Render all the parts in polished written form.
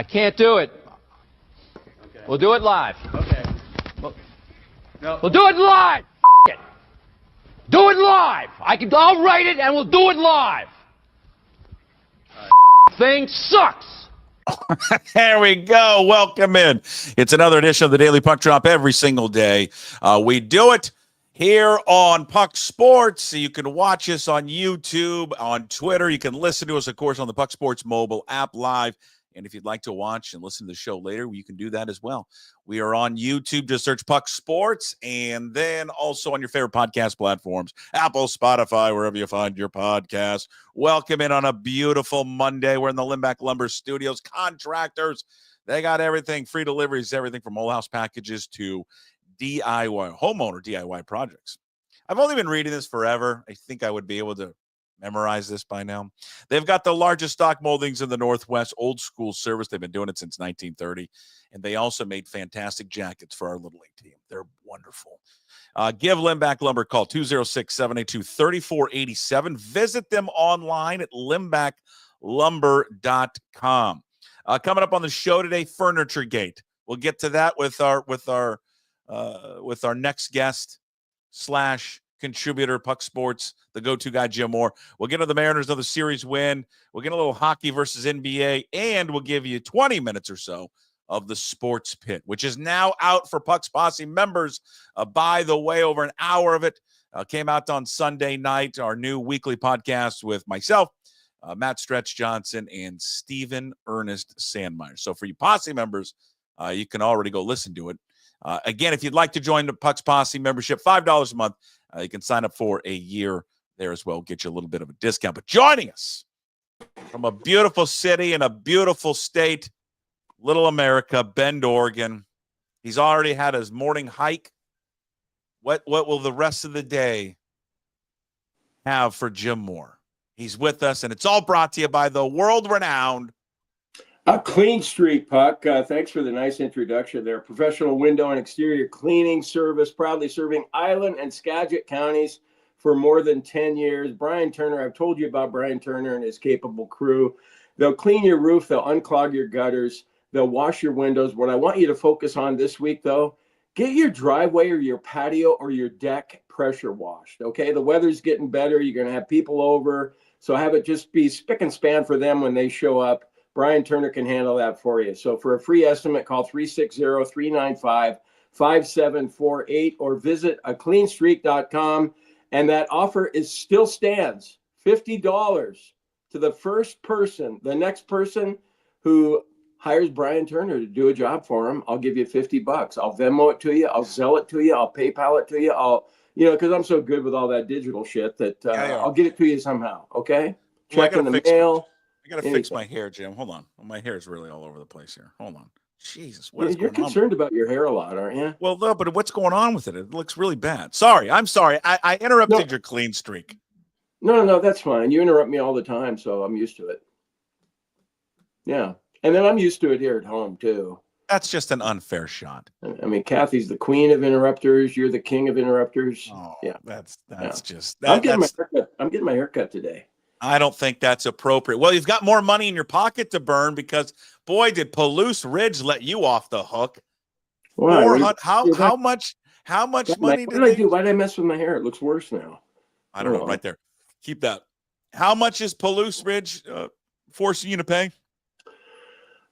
I can't do it. Okay. We'll do it live. Okay. We'll do it live. It. Do it live. I'll write it and we'll do it live. Thing sucks. There we go. Welcome in. It's another edition of the Daily Puck Drop every single day. We do it here on Puck Sports. You can watch us on YouTube, on Twitter. You can listen to us, of course, on the Puck Sports mobile app live. And if you'd like to watch and listen to the show later, you can do that as well. We are on YouTube. Just search Puck Sports, and then also on your favorite podcast platforms, Apple, Spotify, wherever you find your podcast. Welcome in on a beautiful Monday. We're in the Limbach Lumber Studios. Contractors, they got everything, free deliveries, everything from whole house packages to DIY, homeowner DIY projects. I've only been reading this forever. I think I would be able to memorize this by now. They've got the largest stock moldings in the Northwest, old school service. They've been doing it since 1930. And they also made fantastic jackets for our Little League team. They're wonderful. Give Limbach Lumber a call, 206-782-3487. Visit them online at limbachlumber.com. Coming up on the show today, Furniture Gate. We'll get to that with our next guest / contributor, Puck Sports, the go-to guy, Jim Moore. We'll get to the Mariners of the series win. We'll get a little hockey versus NBA, and we'll give you 20 minutes or so of the Sports Pit, which is now out for Puck's Posse members. By the way, over an hour of it came out on Sunday night, our new weekly podcast with myself, Matt Stretch Johnson, and Stephen Ernest Sandmeyer. So for you Posse members, you can already go listen to it. Again, if you'd like to join the Puck's Posse membership, $5 a month, you can sign up for a year there as well, get you a little bit of a discount. But joining us from a beautiful city and a beautiful state, Little America, Bend, Oregon. He's already had his morning hike. What will the rest of the day have for Jim Moore? He's with us, and it's all brought to you by the world-renowned Clean Streak, Puck. Thanks for the nice introduction there. Professional window and exterior cleaning service, proudly serving Island and Skagit counties for more than 10 years. Brian Turner, I've told you about Brian Turner and his capable crew. They'll clean your roof. They'll unclog your gutters. They'll wash your windows. What I want you to focus on this week, though, get your driveway or your patio or your deck pressure washed, okay? The weather's getting better. You're going to have people over, so have it just be spick and span for them when they show up. Brian Turner can handle that for you. So for a free estimate, call 360-395-5748 or visit acleanstreak.com. And that offer still stands, $50 to the first person, the next person who hires Brian Turner to do a job for him. I'll give you $50. I'll Venmo it to you. I'll Zelle it to you. I'll PayPal it to you. Because I'm so good with all that digital shit that I'll get it to you somehow. Okay. Check in the mail. I got to fix my hair, Jim. Hold on. My hair is really all over the place here. Hold on. Jesus. What is You're going concerned about your hair a lot, aren't you? Well, no, but what's going on with it? It looks really bad. Sorry. I'm sorry. I interrupted your clean streak. No, that's fine. You interrupt me all the time, so I'm used to it. Yeah. And then I'm used to it here at home, too. That's just an unfair shot. I mean, Kathy's the queen of interrupters. You're the king of interrupters. Oh, yeah. That's just... I'm getting my haircut today. I don't think that's appropriate. Well, you've got more money in your pocket to burn because, boy, did Palouse Ridge let you off the hook. Why? How much money did I do? Why did I mess with my hair? It looks worse now. I don't know. Right there. Keep that. How much is Palouse Ridge forcing you to pay?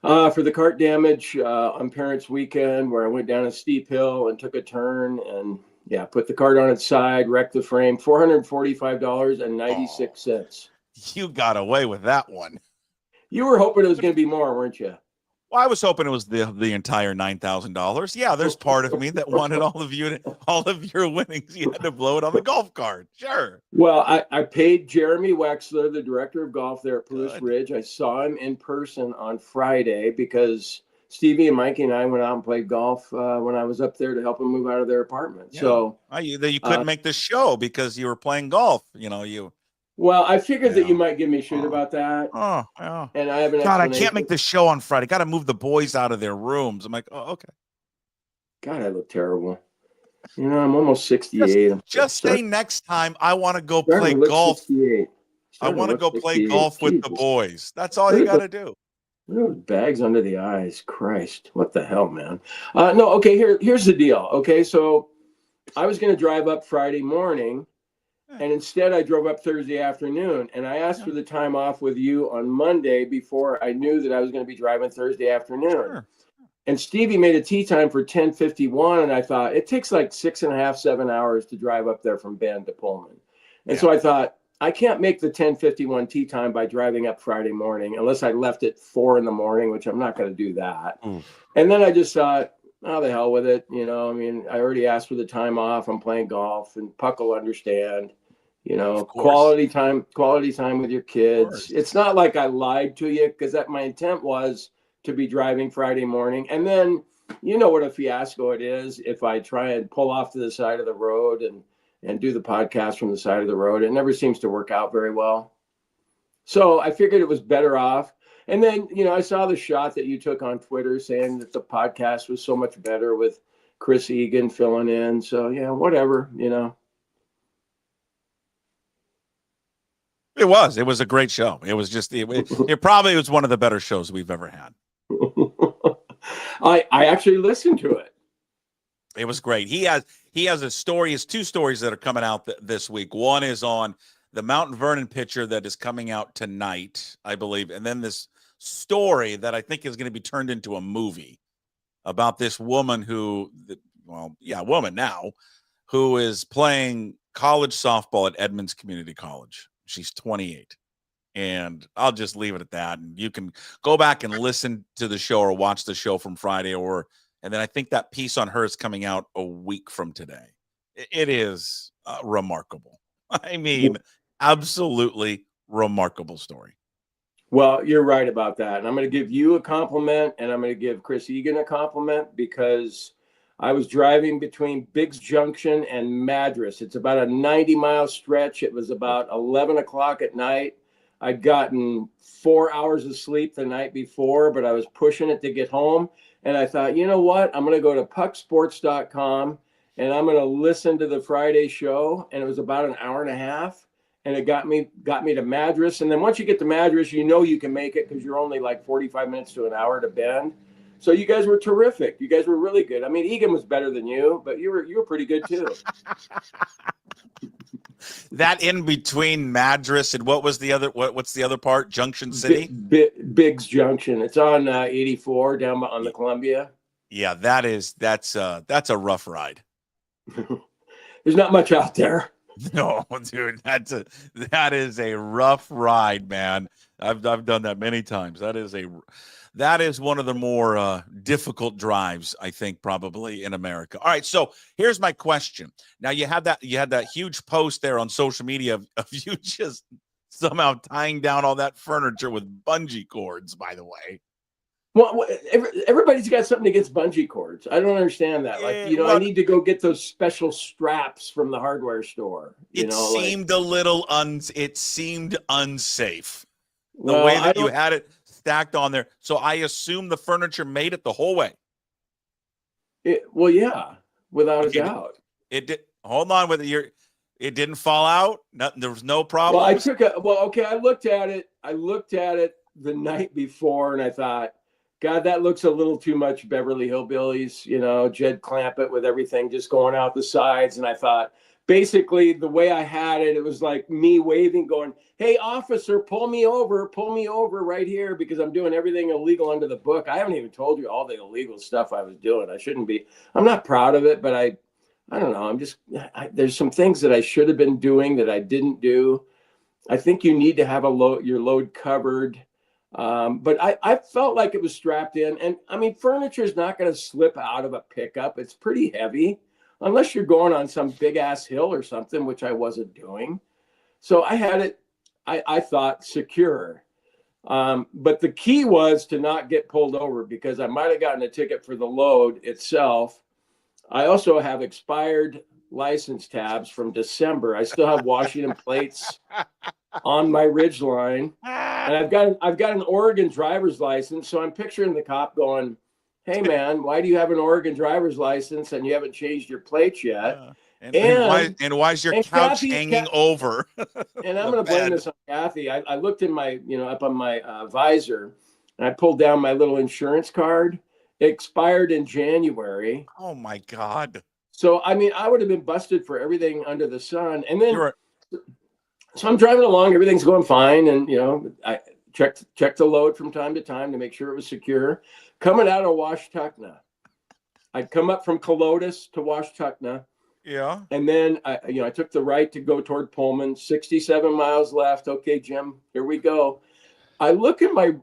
For the cart damage on Parents' Weekend, where I went down a steep hill and took a turn and put the cart on its side, wrecked the frame, $445.96. You got away with that one. You were hoping it was going to be more, weren't you? Well, I was hoping it was the entire $9,000. Yeah, there's part of me that wanted all of your winnings. You had to blow it on the golf cart. Sure. Well, I paid Jeremy Wexler, the director of golf there at Palouse Ridge. I saw him in person on Friday because Stevie and Mikey and I went out and played golf when I was up there to help them move out of their apartment. Yeah. So you couldn't make the show because you were playing golf. Well, I figured that you might give me shit about that. Oh, yeah. And I have an God, I can't make the show on Friday. Got to move the boys out of their rooms. I'm like, oh, okay. God, I look terrible. I'm almost 68. Just say next time I want to go play golf. I want to go play golf with the boys. That's all you got to do. Bags under the eyes. Christ, what the hell, man? No, okay. Here's the deal. Okay, so I was going to drive up Friday morning, and instead I drove up Thursday afternoon. And I asked for the time off with you on Monday before I knew that I was going to be driving Thursday afternoon. Sure. And Stevie made a tee time for 10:51, and I thought it takes like 6.5, 7 hours to drive up there from Bend to Pullman. And so I thought, I can't make the 10:51 tee time by driving up Friday morning unless I left at 4 a.m, which I'm not going to do that. And then I just thought, oh, the hell with it. I mean, I already asked for the time off. I'm playing golf, and Puck will understand. Quality time with your kids. It's not like I lied to you, because my intent was to be driving Friday morning. And then, what a fiasco it is if I try and pull off to the side of the road and do the podcast from the side of the road. It never seems to work out very well. So I figured it was better off. And then, I saw the shot that you took on Twitter saying that the podcast was so much better with Chris Egan filling in. So, yeah, whatever. It was a great show. It was just, it probably was one of the better shows we've ever had. I actually listened to it. It was great. He has a story. It's 2 stories that are coming out this week. One is on the Mount Vernon pitcher that is coming out tonight, I believe. And then this story that I think is going to be turned into a movie about this woman woman now, who is playing college softball at Edmonds Community College. She's 28. And I'll just leave it at that. And you can go back and listen to the show or watch the show from Friday, and then I think that piece on her is coming out a week from today. It is remarkable. I mean, absolutely remarkable story. Well, you're right about that. And I'm going to give you a compliment, and I'm going to give Chris Egan a compliment, because I was driving between Biggs Junction and Madras. It's about a 90-mile stretch. It was about 11 o'clock at night. I'd gotten 4 hours of sleep the night before, but I was pushing it to get home. And I thought, you know what? I'm going to go to pucksports.com, and I'm going to listen to the Friday show. And it was about an hour and a half, and it got me to Madras. And then once you get to Madras, you can make it, because you're only like 45 minutes to an hour to Bend. So you guys were terrific. You guys were really good. I mean, Egan was better than you, but you were pretty good too. That in between Madras and what's the other part? Junction City? Biggs Junction. It's on 84 down on the Columbia. Yeah, that's a rough ride. There's not much out there. No, dude, that is a rough ride, man. I've done that many times. That is one of the more difficult drives, I think, probably in America. All right, so here's my question. Now you had that huge post there on social media of you just somehow tying down all that furniture with bungee cords, by the way. Well, everybody's got something against bungee cords. I don't understand that. I need to go get those special straps from the hardware store. It seemed unsafe. The way that you had it stacked on there. So I assume the furniture made it the whole way. Yeah, without a doubt. It did. Hold on with it. It didn't fall out. Nothing. There was no problem. Well, I looked at it. I looked at it the night before, and I thought, God, that looks a little too much Beverly Hillbillies, Jed Clampett with everything just going out the sides. And I thought, basically, the way I had it, it was like me waving, going, hey, officer, pull me over right here, because I'm doing everything illegal under the book. I haven't even told you all the illegal stuff I was doing. I shouldn't be. I'm not proud of it, but I don't know. There's some things that I should have been doing that I didn't do. I think you need to have your load covered. But I felt like it was strapped in. And I mean, furniture is not going to slip out of a pickup. It's pretty heavy, unless you're going on some big ass hill or something, which I wasn't doing. So I had it, I thought, secure. But the key was to not get pulled over, because I might have gotten a ticket for the load itself. I also have expired license tabs from December. I still have Washington plates on my Ridgeline, and I've got an Oregon driver's license. So I'm picturing the cop going, hey man, why do you have an Oregon driver's license and you haven't changed your plates yet? And why is your couch hanging over? And I'm going to blame this on Kathy. I looked in my, up on my visor, and I pulled down my little insurance card. It expired in January. Oh my God. So, I mean, I would have been busted for everything under the sun. And then, You're so I'm driving along, everything's going fine. And, you know, I checked the load from time to time to make sure it was secure. Coming out of Washtuckna, I'd come up from Colotus to Washtuckna. yeah. And then, I took the right to go toward Pullman, 67 miles left. Okay, Jim, here we go. I look in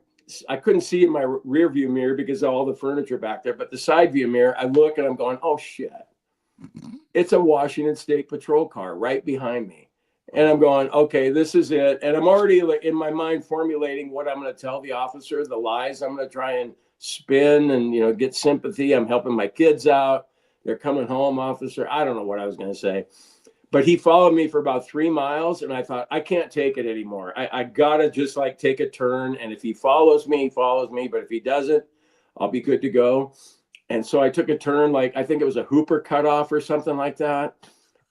I couldn't see in my rear view mirror because of all the furniture back there, but the side view mirror, I look and I'm going, oh shit. It's a Washington State Patrol car right behind me. And I'm going, okay, this is it. And I'm already in my mind formulating what I'm going to tell the officer, the lies I'm going to try and spin and, you know, get sympathy. I'm helping my kids out. They're coming home, officer. I don't know what I was going to say. But he followed me for about 3 miles, and I thought, I can't take it anymore. I got to just like take a turn. And if he follows me, he follows me. But if he doesn't, I'll be good to go. And so I took a turn, like I think it was a Hooper cutoff or something like that.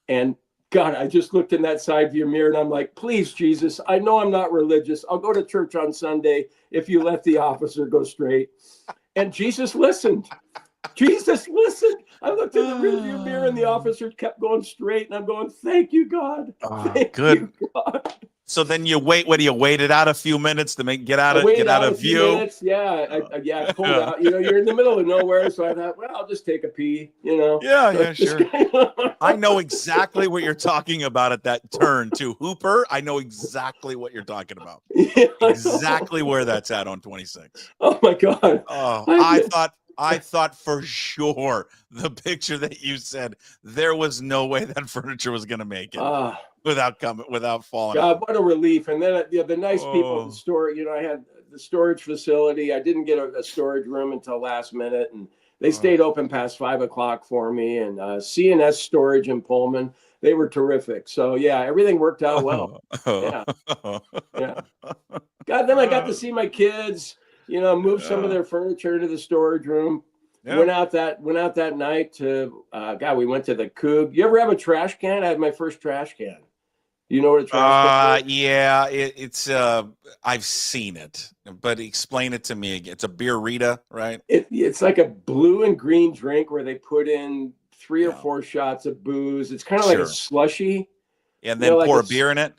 And God, I just looked in that side view mirror and I'm like, please, Jesus, I know I'm not religious. I'll go to church on Sunday if you let the officer go straight. And Jesus listened. Jesus listened. I looked in the rearview mirror and the officer kept going straight. And I'm going, thank you, God. Thank you, God. So then you wait. What do you wait it out a few minutes to get out of view? Minutes. Yeah, I pulled out. You know, you're in the middle of nowhere, so I thought, well, I'll just take a pee. You know. Yeah, sure. I know exactly what you're talking about at that turn to Hooper. I know exactly what you're talking about. Yeah, exactly where that's at on 26. Oh my God. Oh, I thought for sure the picture that you said there was no way that furniture was going to make it without falling. God, what a relief! And then the nice people at the store. You know, I had the storage facility. I didn't get a storage room until last minute, and they stayed open past 5 o'clock for me. And CNS Storage in Pullman, they were terrific. So yeah, everything worked out well. Yeah. God, then I got to see my kids. You know, move some of their furniture into the storage room. Yeah. Went out that night to we went to the Coug. You ever have a trash can? I had my first trash can. You know what a trash can is? Yeah, it's I've seen it, but explain it to me again. It's a beer Rita, right? It's like a blue and green drink where they put in 3 or 4 shots of booze. It's kind of like a slushy. And then pour a beer in it.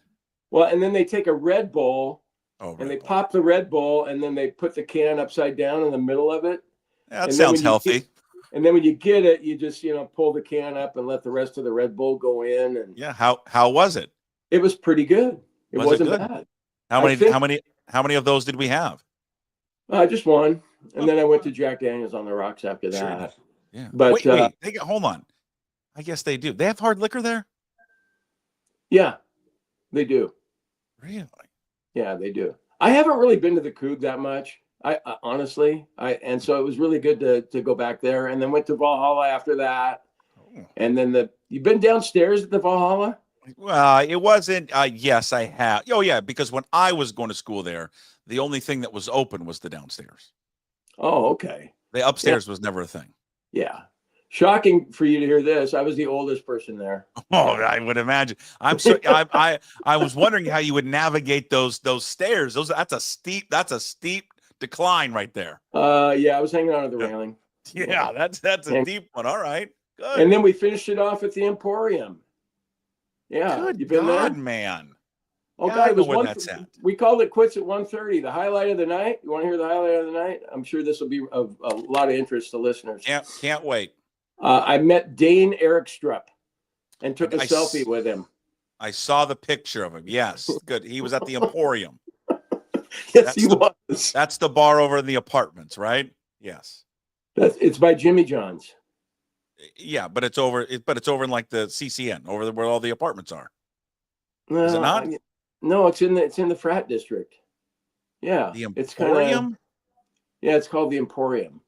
Well, and then they take a Red Bull. And they pop the Red Bull, and then they put the can upside down in the middle of it. That sounds healthy. And then when you get it, you just pull the can up and let the rest of the Red Bull go in. And yeah, how was it? It was pretty good. It wasn't bad. How many of those did we have? Just one, and then I went to Jack Daniel's on the rocks after that. Sure. Yeah, but wait, hold on. I guess they do. They have hard liquor there. Yeah, they do. Really? Yeah, they do. I haven't really been to the Coug that much. I honestly, and so it was really good to go back there, and then went to Valhalla after that. And then you've been downstairs at the Valhalla? Well, it wasn't. Yes, I have. Oh yeah, because when I was going to school there, the only thing that was open was the downstairs. Oh, okay. The upstairs was never a thing. Yeah. Shocking for you to hear this. I was the oldest person there. Oh, I would imagine. I was wondering how you would navigate those stairs. That's a steep decline right there. Yeah, I was hanging on to the railing. Yeah, that's a deep one. All right. Good. And then we finished it off at the Emporium. Yeah. Good you been God, there? Man. Oh, God, it was where that's at. We called it quits at 1:30. The highlight of the night. You want to hear the highlight of the night? I'm sure this will be of a lot of interest to listeners. Can't wait. I met Dane Erikstrup and took a selfie with him. I saw the picture of him. Yes, good. He was at the Emporium. Yes, he was. That's the bar over in the apartments, right? Yes. It's by Jimmy John's. Yeah, but it's over. It's over in like the CCN, over where all the apartments are. Is it not? No, it's in the frat district. Yeah, the Emporium. It's it's called the Emporium.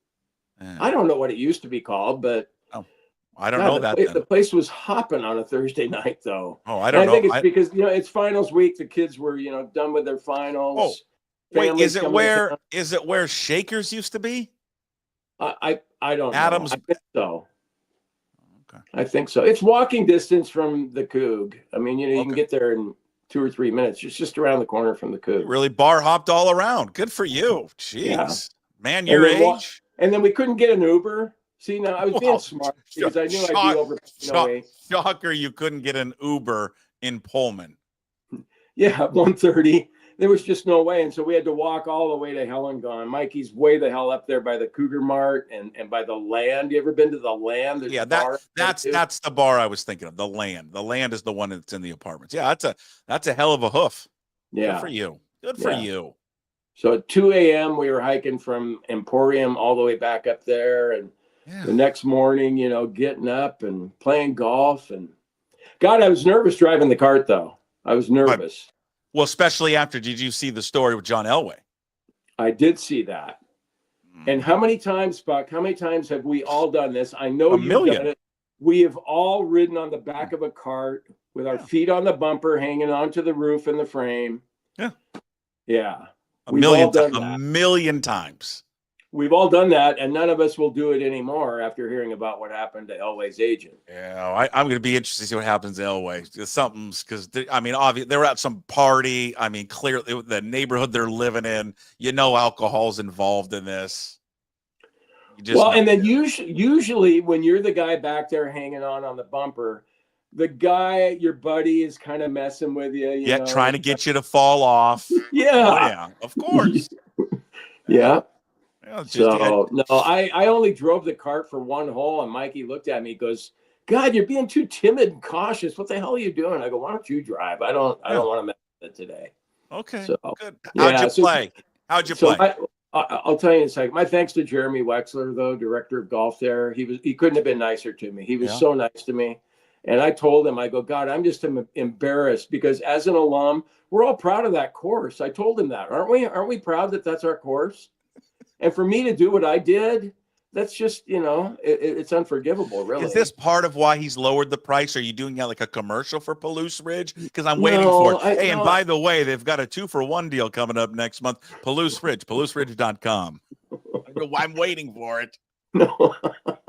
I don't know what it used to be called, but I don't know that. The place was hopping on a Thursday night, though. Oh, I don't know. I think it's because it's finals week. The kids were done with their finals. Oh, wait, is it where Shakers used to be? I don't Adams. know. I think so. Okay. I think so. It's walking distance from the Coug. I mean, you can get there in 2 or 3 minutes, just around the corner from the Coug. Really bar hopped all around. Good for you. Jeez. Yeah. Man, your age. And then we couldn't get an Uber. See, now I was being smart because I knew I'd be over. Shocker, you couldn't get an Uber in Pullman. Yeah, 1:30. There was just no way. And so we had to walk all the way to Hell and Gone. Mikey's way the hell up there by the Cougar Mart and by the Land. You ever been to the Land? There's that's the bar I was thinking of. The Land. The Land is the one that's in the apartments. Yeah, that's a hell of a hoof. Yeah. Good for you. Good for you. So at 2 a.m. we were hiking from Emporium all the way back up there. And the next morning, getting up and playing golf. And God, I was nervous driving the cart, though. I was nervous. Well, especially after, did you see the story with John Elway? I did see that. And how many times, Buck, have we all done this? I know you've done it. We have all ridden on the back of a cart with our feet on the bumper, hanging onto the roof and the frame. Yeah. Yeah. A million times. We've all done that, and none of us will do it anymore after hearing about what happened to Elway's agent. Yeah, I'm going to be interested to see what happens to Elway. Because obviously they were at some party. I mean, clearly the neighborhood they're living in, alcohol's involved in this. And then usually when you're the guy back there hanging on the bumper, the guy, your buddy, is kind of messing with you. Trying to get you to fall off. Yeah, of course. Yeah. I only drove the cart for one hole, and Mikey looked at me, goes, "God, you're being too timid and cautious. What the hell are you doing?" I go, "Why don't you drive? I don't want to mess with it today." Okay. So good. How'd you play? I'll tell you in a second. My thanks to Jeremy Wexler, though, director of golf there. He couldn't have been nicer to me. He was so nice to me. And I told him, I go, "God, I'm just embarrassed because as an alum, we're all proud of that course." I told him that. Aren't we? Aren't we proud that that's our course? And for me to do what I did, that's just, it's unforgivable, really. Is this part of why he's lowered the price? Are you doing like a commercial for Palouse Ridge? Because I'm waiting for it. And by the way, they've got a 2-for-1 deal coming up next month. Palouse Ridge, PalouseRidge.com. I'm waiting for it. No.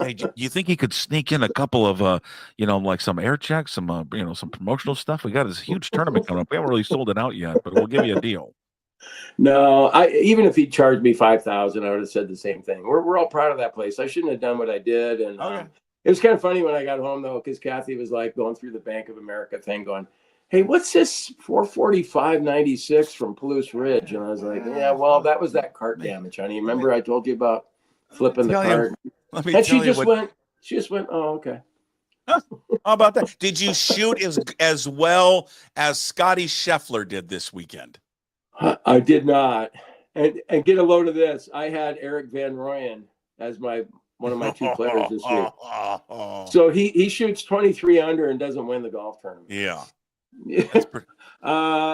Hey, do you think he could sneak in a couple of, like some air checks, some promotional stuff? We got this huge tournament coming up. We haven't really sold it out yet, but we'll give you a deal. No, even if he charged me $5,000, I would have said the same thing. We're all proud of that place. I shouldn't have done what I did, and it was kind of funny when I got home though, because Kathy was like going through the Bank of America thing, going, "Hey, what's this 445.96 from Palouse Ridge?" And I was like, "Yeah, well, that was that cart damage, honey. Remember I told you about flipping the cart?" And she just went, "Oh, okay." Huh? How about that? Did you shoot as well as Scotty Scheffler did this weekend? I did not. And get a load of this. I had Eric Van Rooyen as one of my 2 players this year. So he shoots 23 under and doesn't win the golf tournament. Yeah.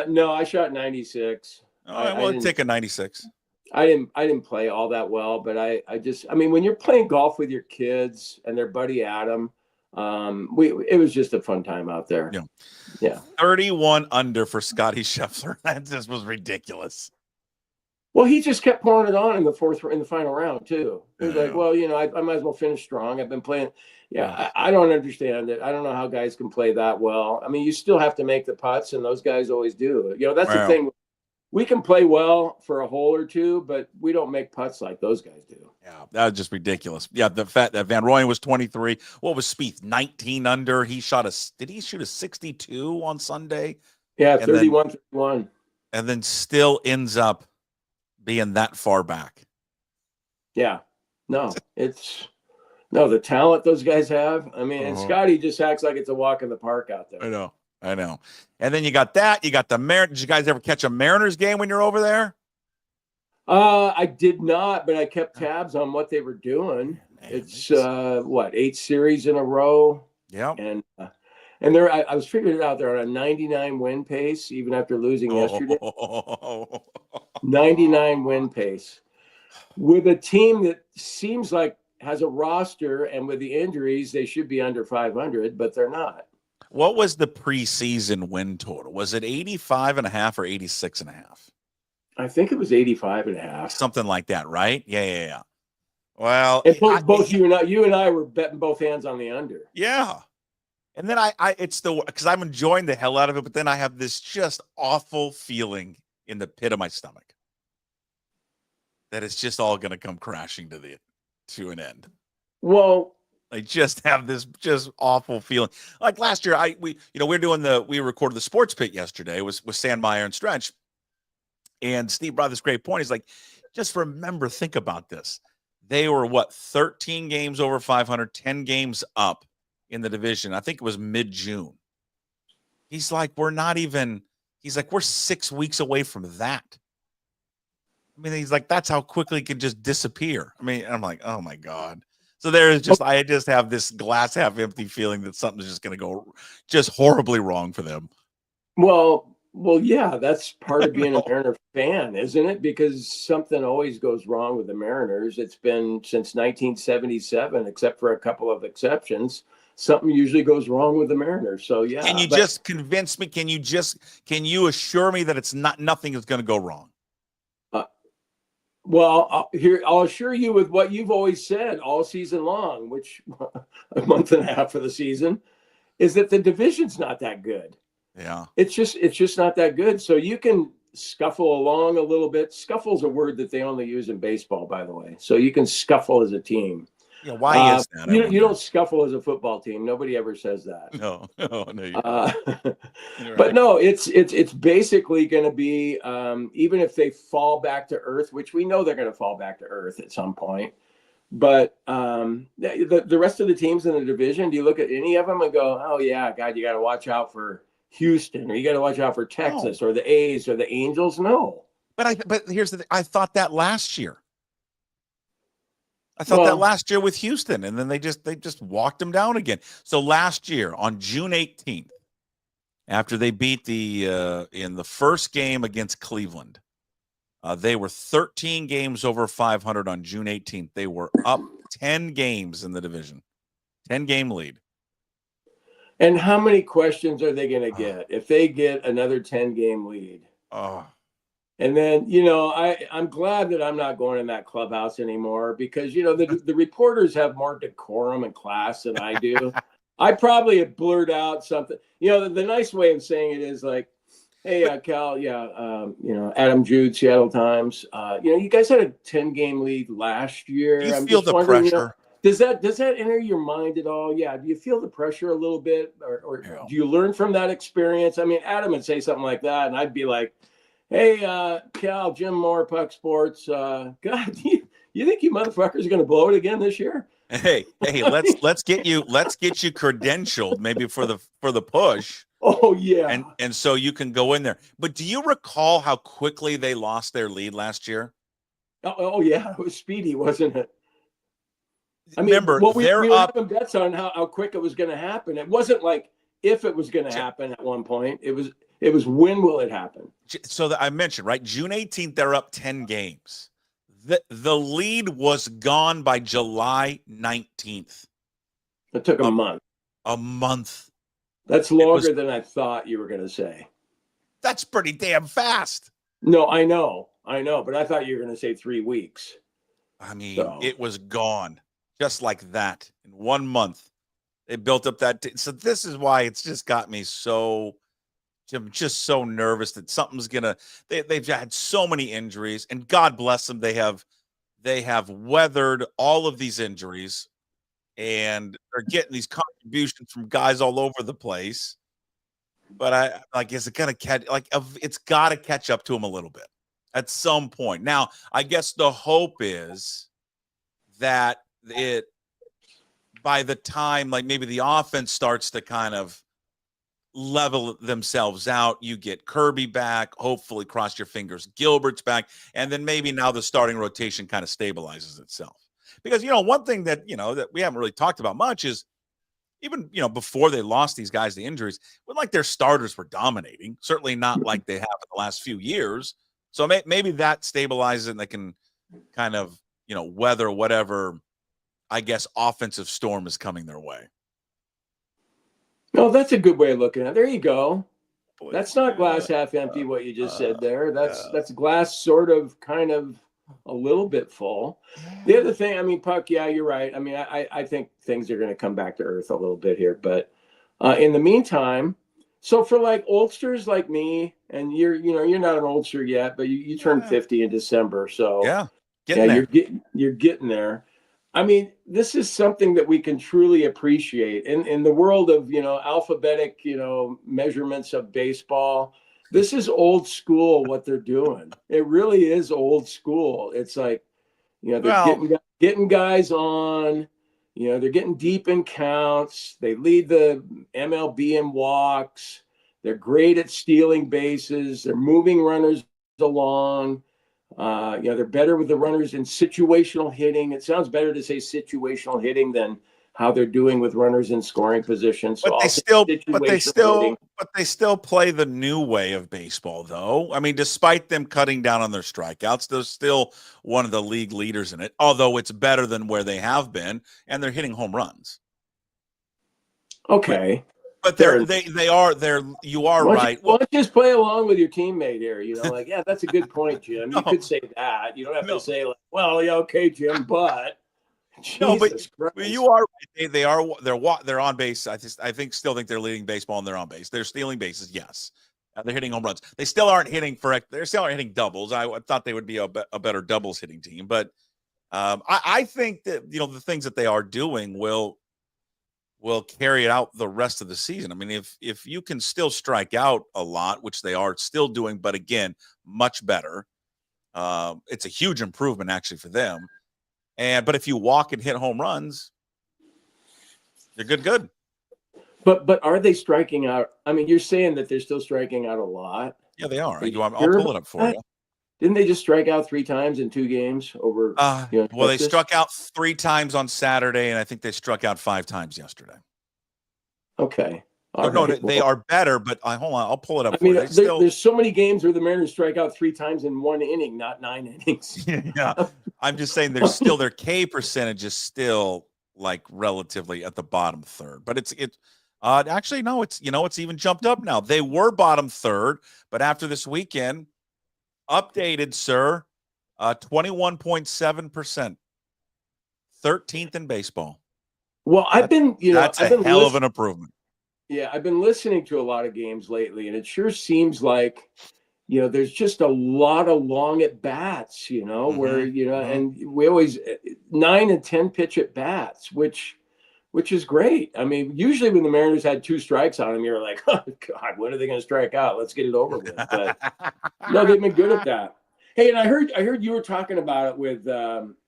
No, I shot 96. Well, take a 96. I didn't play all that well, but I mean, when you're playing golf with your kids and their buddy Adam, it was just a fun time out there. Yeah. 31 under for Scotty Scheffler. That just was ridiculous. Well, he just kept pouring it on in the final round too. He was like, "Well, I might as well finish strong. I've been playing." Yeah, I don't understand it. I don't know how guys can play that well. I mean, you still have to make the putts, and those guys always do. That's the thing. We can play well for a hole or two, but we don't make putts like those guys do. Yeah, that was just ridiculous. Yeah, the fact that Van Rooyen was 23. What was Spieth? 19 under. Did he shoot a 62 on Sunday? Yeah, 31. And then still ends up being that far back. Yeah. No, the talent those guys have. I mean, and Scotty just acts like it's a walk in the park out there. I know. And then you got that. You got the Mariners. Did you guys ever catch a Mariners game when you're over there? I did not, but I kept tabs on what they were doing. It's 8 series in a row. Yeah. And I was figuring it out. They're on a 99 win pace, even after losing yesterday. 99 win pace with a team that seems like has a roster, and with the injuries, they should be under 500, but they're not. What was the preseason win total? Was it 85.5 or 86.5? I think it was 85.5. Something like that, right? Yeah. Well, both you and I were betting both hands on the under. Yeah. And then it's because I'm enjoying the hell out of it, but then I have this just awful feeling in the pit of my stomach that it's just all going to come crashing to an end. Well, I just have this just awful feeling. Like last year, we recorded the sports pit yesterday with Sandmeyer and Stretch, and Steve brought this great point. He's like, just remember, think about this. They were 13 games over 500, 10 games up in the division. I think it was mid-June. He's like, we're 6 weeks away from that. I mean, he's like, that's how quickly it can just disappear. I mean, I'm like, oh my God. So I just have this glass half empty feeling that something's just going to go just horribly wrong for them. Well, yeah, that's part of being a Mariner fan, isn't it? Because something always goes wrong with the Mariners. It's been since 1977, except for a couple of exceptions. Something usually goes wrong with the Mariners. So yeah. Can you just convince me? Can you assure me that nothing is going to go wrong? Well, I'll assure you with what you've always said all season long, which a month and a half of the season, is that the division's not that good. Yeah. It's just not that good. So you can scuffle along a little bit. Scuffle's a word that they only use in baseball, by the way. So you can scuffle as a team. Yeah, why is that? You don't scuffle as a football team. Nobody ever says that. No. But no, it's basically going to be even if they fall back to earth, which we know they're going to fall back to earth at some point. But the rest of the teams in the division, do you look at any of them and go, oh yeah, God, you got to watch out for Houston, or you got to watch out for Texas, or the A's, or the Angels? No. But here's the thing. I thought that last year. That last year with Houston, and then they just walked them down again. So last year on June 18th, after they beat in the first game against Cleveland, they were 13 games over 500 on June 18th. They were up 10 games in the division, 10-game lead. And how many questions are they going to get if they get another 10-game lead? Oh. And then, I'm glad that I'm not going in that clubhouse anymore because, the reporters have more decorum and class than I do. I probably have blurred out something. The nice way of saying it is like, hey, Cal, Adam Jude, Seattle Times. You guys had a 10-game lead last year. Do you feel the pressure? Does that enter your mind at all? Yeah. Do you feel the pressure a little bit or do you learn from that experience? I mean, Adam would say something like that, and I'd be like, hey, Cal, Jim Moore, Puck Sports. God, you think you motherfuckers are going to blow it again this year? Hey, let's get you credentialed maybe for the push. Oh yeah, and so you can go in there. But do you recall how quickly they lost their lead last year? Oh yeah, it was speedy, wasn't it? I mean, remember, we were having bets on how quick it was going to happen. It wasn't like if it was going to happen at one point. It was when will it happen? So I mentioned, right? June 18th, they're up 10 games. The lead was gone by July 19th. It took a month. A month. That's longer than I thought you were going to say. That's pretty damn fast. No, I know. But I thought you were going to say 3 weeks. I mean, It was gone just like that in 1 month. They built up that. So this is why it's just got me so. I'm just so nervous that something's gonna. They've had so many injuries, and God bless them. They have weathered all of these injuries, and they're getting these contributions from guys all over the place. But is it gonna catch? It's got to catch up to them a little bit at some point. Now, I guess the hope is that by the time maybe the offense starts to kind of level themselves out, you get Kirby back, hopefully cross your fingers, Gilbert's back, and then maybe now the starting rotation kind of stabilizes itself. Because, one thing that, that we haven't really talked about much is even, before they lost these guys to injuries, it wasn't like their starters were dominating, certainly not like they have in the last few years. So maybe that stabilizes and they can kind of, weather whatever, I guess, offensive storm is coming their way. No, that's a good way of looking at it. There you go. That's not glass half empty, what you just said there. That's glass sort of kind of a little bit full. The other thing, I mean, Puck, yeah, you're right. I mean, I think things are going to come back to earth a little bit here, but In the meantime, so for like oldsters like me, and you're not an oldster yet, but you turned 50 in December, so Yeah, getting there. you're getting there. I mean, this is something that we can truly appreciate in the world of alphabetic measurements of baseball. This is old school what they're doing. It really is old school. It's like they're getting guys on. They're getting deep in counts. They lead the MLB in walks. They're great at stealing bases. They're moving runners along. They're better with the runners in situational hitting. It sounds better to say situational hitting than how they're doing with runners in scoring positions. So but they still play the new way of baseball, though. I mean, despite them cutting down on their strikeouts, they're still one of the league leaders in it. Although it's better than where they have been, and they're hitting home runs. Okay, but you are right. Why don't you just play along with your teammate here? Like, yeah, that's a good point, Jim. You could say that. You don't have to say like, well, yeah, okay, Jim, but. Jesus but you are right. They're on base. I still think they're leading baseball and they're on base. They're stealing bases, yes. They're hitting home runs. They still aren't hitting doubles. I thought they would be a better doubles hitting team, but I think that the things that they are doing will carry it out the rest of the season. I mean, if you can still strike out a lot, which they are still doing, but again, much better. It's a huge improvement actually for them. But if you walk and hit home runs, you're good. But are they striking out? I mean, you're saying that they're still striking out a lot. Yeah, they are. I'll pull it up for you. Didn't they just strike out 3 times in 2 games over? Well, they struck out 3 times on Saturday, and I think they struck out 5 times yesterday. Okay. They are better, but hold on, I'll pull it up. I mean, there's so many games where the Mariners strike out 3 times in 1 inning, not 9 innings. Yeah, I'm just saying their K percentage is still like relatively at the bottom third, but it's actually no, it's even jumped up now. They were bottom third, but after this weekend, updated, sir, 21.7%, 13th in baseball. Well, that's a hell of an improvement. Yeah, I've been listening to a lot of games lately, and it sure seems like, there's just a lot of long at bats, where, and we always 9 and 10 pitch at bats, which is great. I mean, usually when the Mariners had 2 strikes on them, you're like, oh, God, when are they going to strike out? Let's get it over with. But no, they've been good at that. Hey, and I heard you were talking about it with,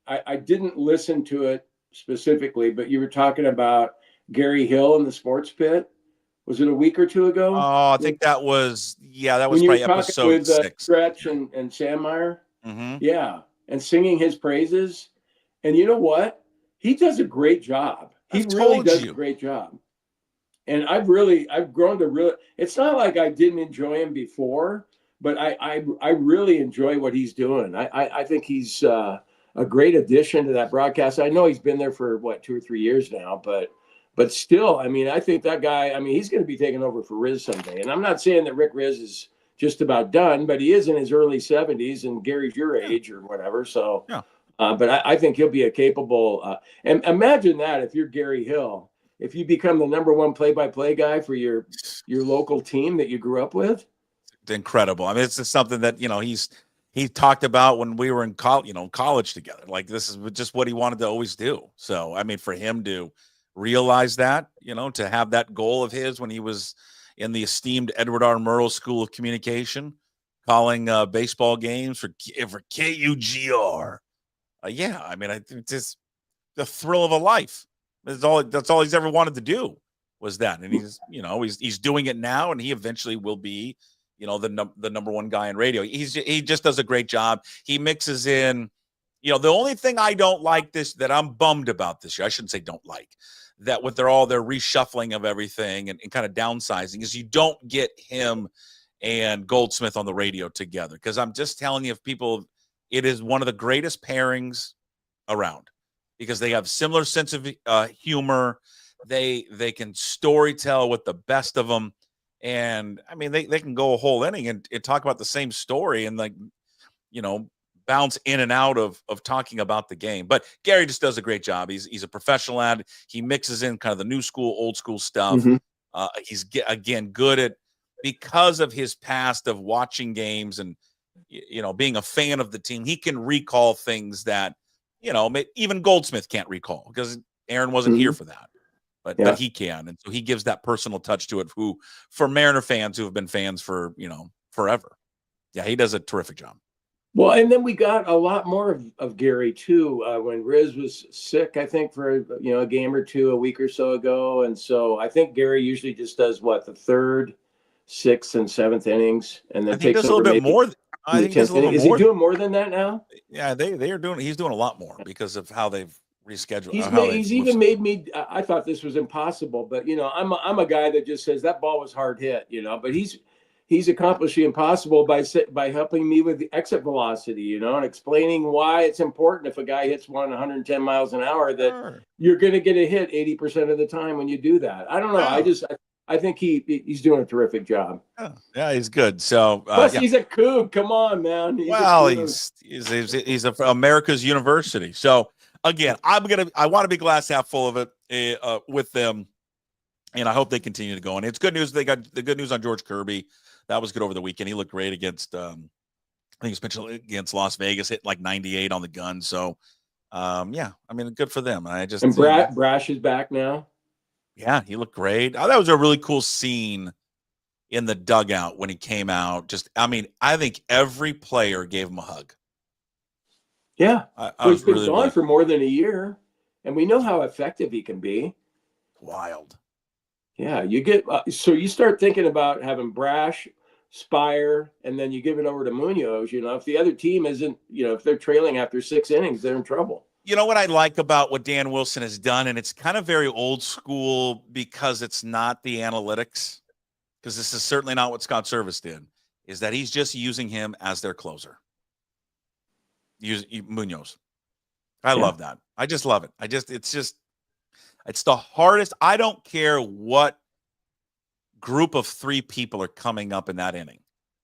I didn't listen to it specifically, but you were talking about Gary Hill in the sports pit. Was it a week or 2 ago? Oh, I think that was probably episode with, 6. Stretch and Sandmeyer. Mm-hmm. Yeah, and singing his praises. And you know what? He does a great job. He really does a great job. And I've grown to really. It's not like I didn't enjoy him before, but I really enjoy what he's doing. I think he's a great addition to that broadcast. I know he's been there for 2 or 3 years now, but still, I mean, I think that guy, I mean, he's going to be taking over for Riz someday. And I'm not saying that Rick Riz is just about done, but he is in his early 70s, and Gary's your age or whatever. So, yeah. But I think he'll be a capable. And imagine that if you're Gary Hill, if you become the number 1 play-by-play guy for your local team that you grew up with. It's incredible. I mean, it's just something that he talked about when we were in college together. Like, this is just what he wanted to always do. So, I mean, for him to realize that, to have that goal of his when he was in the esteemed Edward R. Murrow School of Communication, calling baseball games for KUGR. Yeah, I mean, I think it's just the thrill of a life. That's all he's ever wanted to do was that, and he's doing it now, and he eventually will be, the number 1 guy in radio. He just does a great job. He mixes in, the only thing I don't like that I'm bummed about this year. I shouldn't say don't like. That with their reshuffling of everything and kind of downsizing is you don't get him and Goldsmith on the radio together. Because I'm just telling you, it is one of the greatest pairings around because they have similar sense of humor. They can story tell with the best of them. And I mean, they can go a whole inning and talk about the same story and bounce in and out of talking about the game. But Gary just does a great job. He's a professional at it. He mixes in kind of the new school, old school stuff. Mm-hmm. He's again good at, because of his past of watching games and being a fan of the team. He can recall things that even Goldsmith can't recall because Aaron wasn't here for that. But he can, and so he gives that personal touch to it. Who, for Mariner fans who have been fans for forever, he does a terrific job. Well, and then we got a lot more of Gary too when Riz was sick. I think for a game or two a week or so ago, and so I think Gary usually just does the third, sixth, and seventh innings, and then takes a little bit more. I think he does a little bit more. Is he doing more than that now? Yeah, they are doing. He's doing a lot more because of how they've rescheduled. He's even made me. I thought this was impossible, but I'm a guy that just says that ball was hard hit, but he's accomplished the impossible by helping me with the exit velocity, and explaining why it's important if a guy hits 110 miles an hour that you're going to get a hit 80% of the time when you do that. I don't know. I think he's doing a terrific job. Yeah, he's good. So plus he's a Coug. Come on, man. He's America's university. So again, I want to be glass half full of it with them, and I hope they continue to go. And it's good news. They got the good news on George Kirby. That was good over the weekend. He looked great against, I think he's pitching against Las Vegas, hit like 98 on the gun. So, good for them. And Brash is back now. Yeah, he looked great. That was a really cool scene in the dugout when he came out. I think every player gave him a hug. Yeah. He's been gone for more than a year, and we know how effective he can be. Wild. Yeah, you get so you start thinking about having Brash, Spire, and then you give it over to Munoz. If the other team isn't, if they're trailing after 6 innings, they're in trouble. You know what I like about what Dan Wilson has done, and it's kind of very old school because it's not the analytics, because this is certainly not what Scott Service did, is that he's just using him as their closer. Munoz. I love that. I just love it. It's the hardest. I don't care what group of 3 people are coming up in that inning.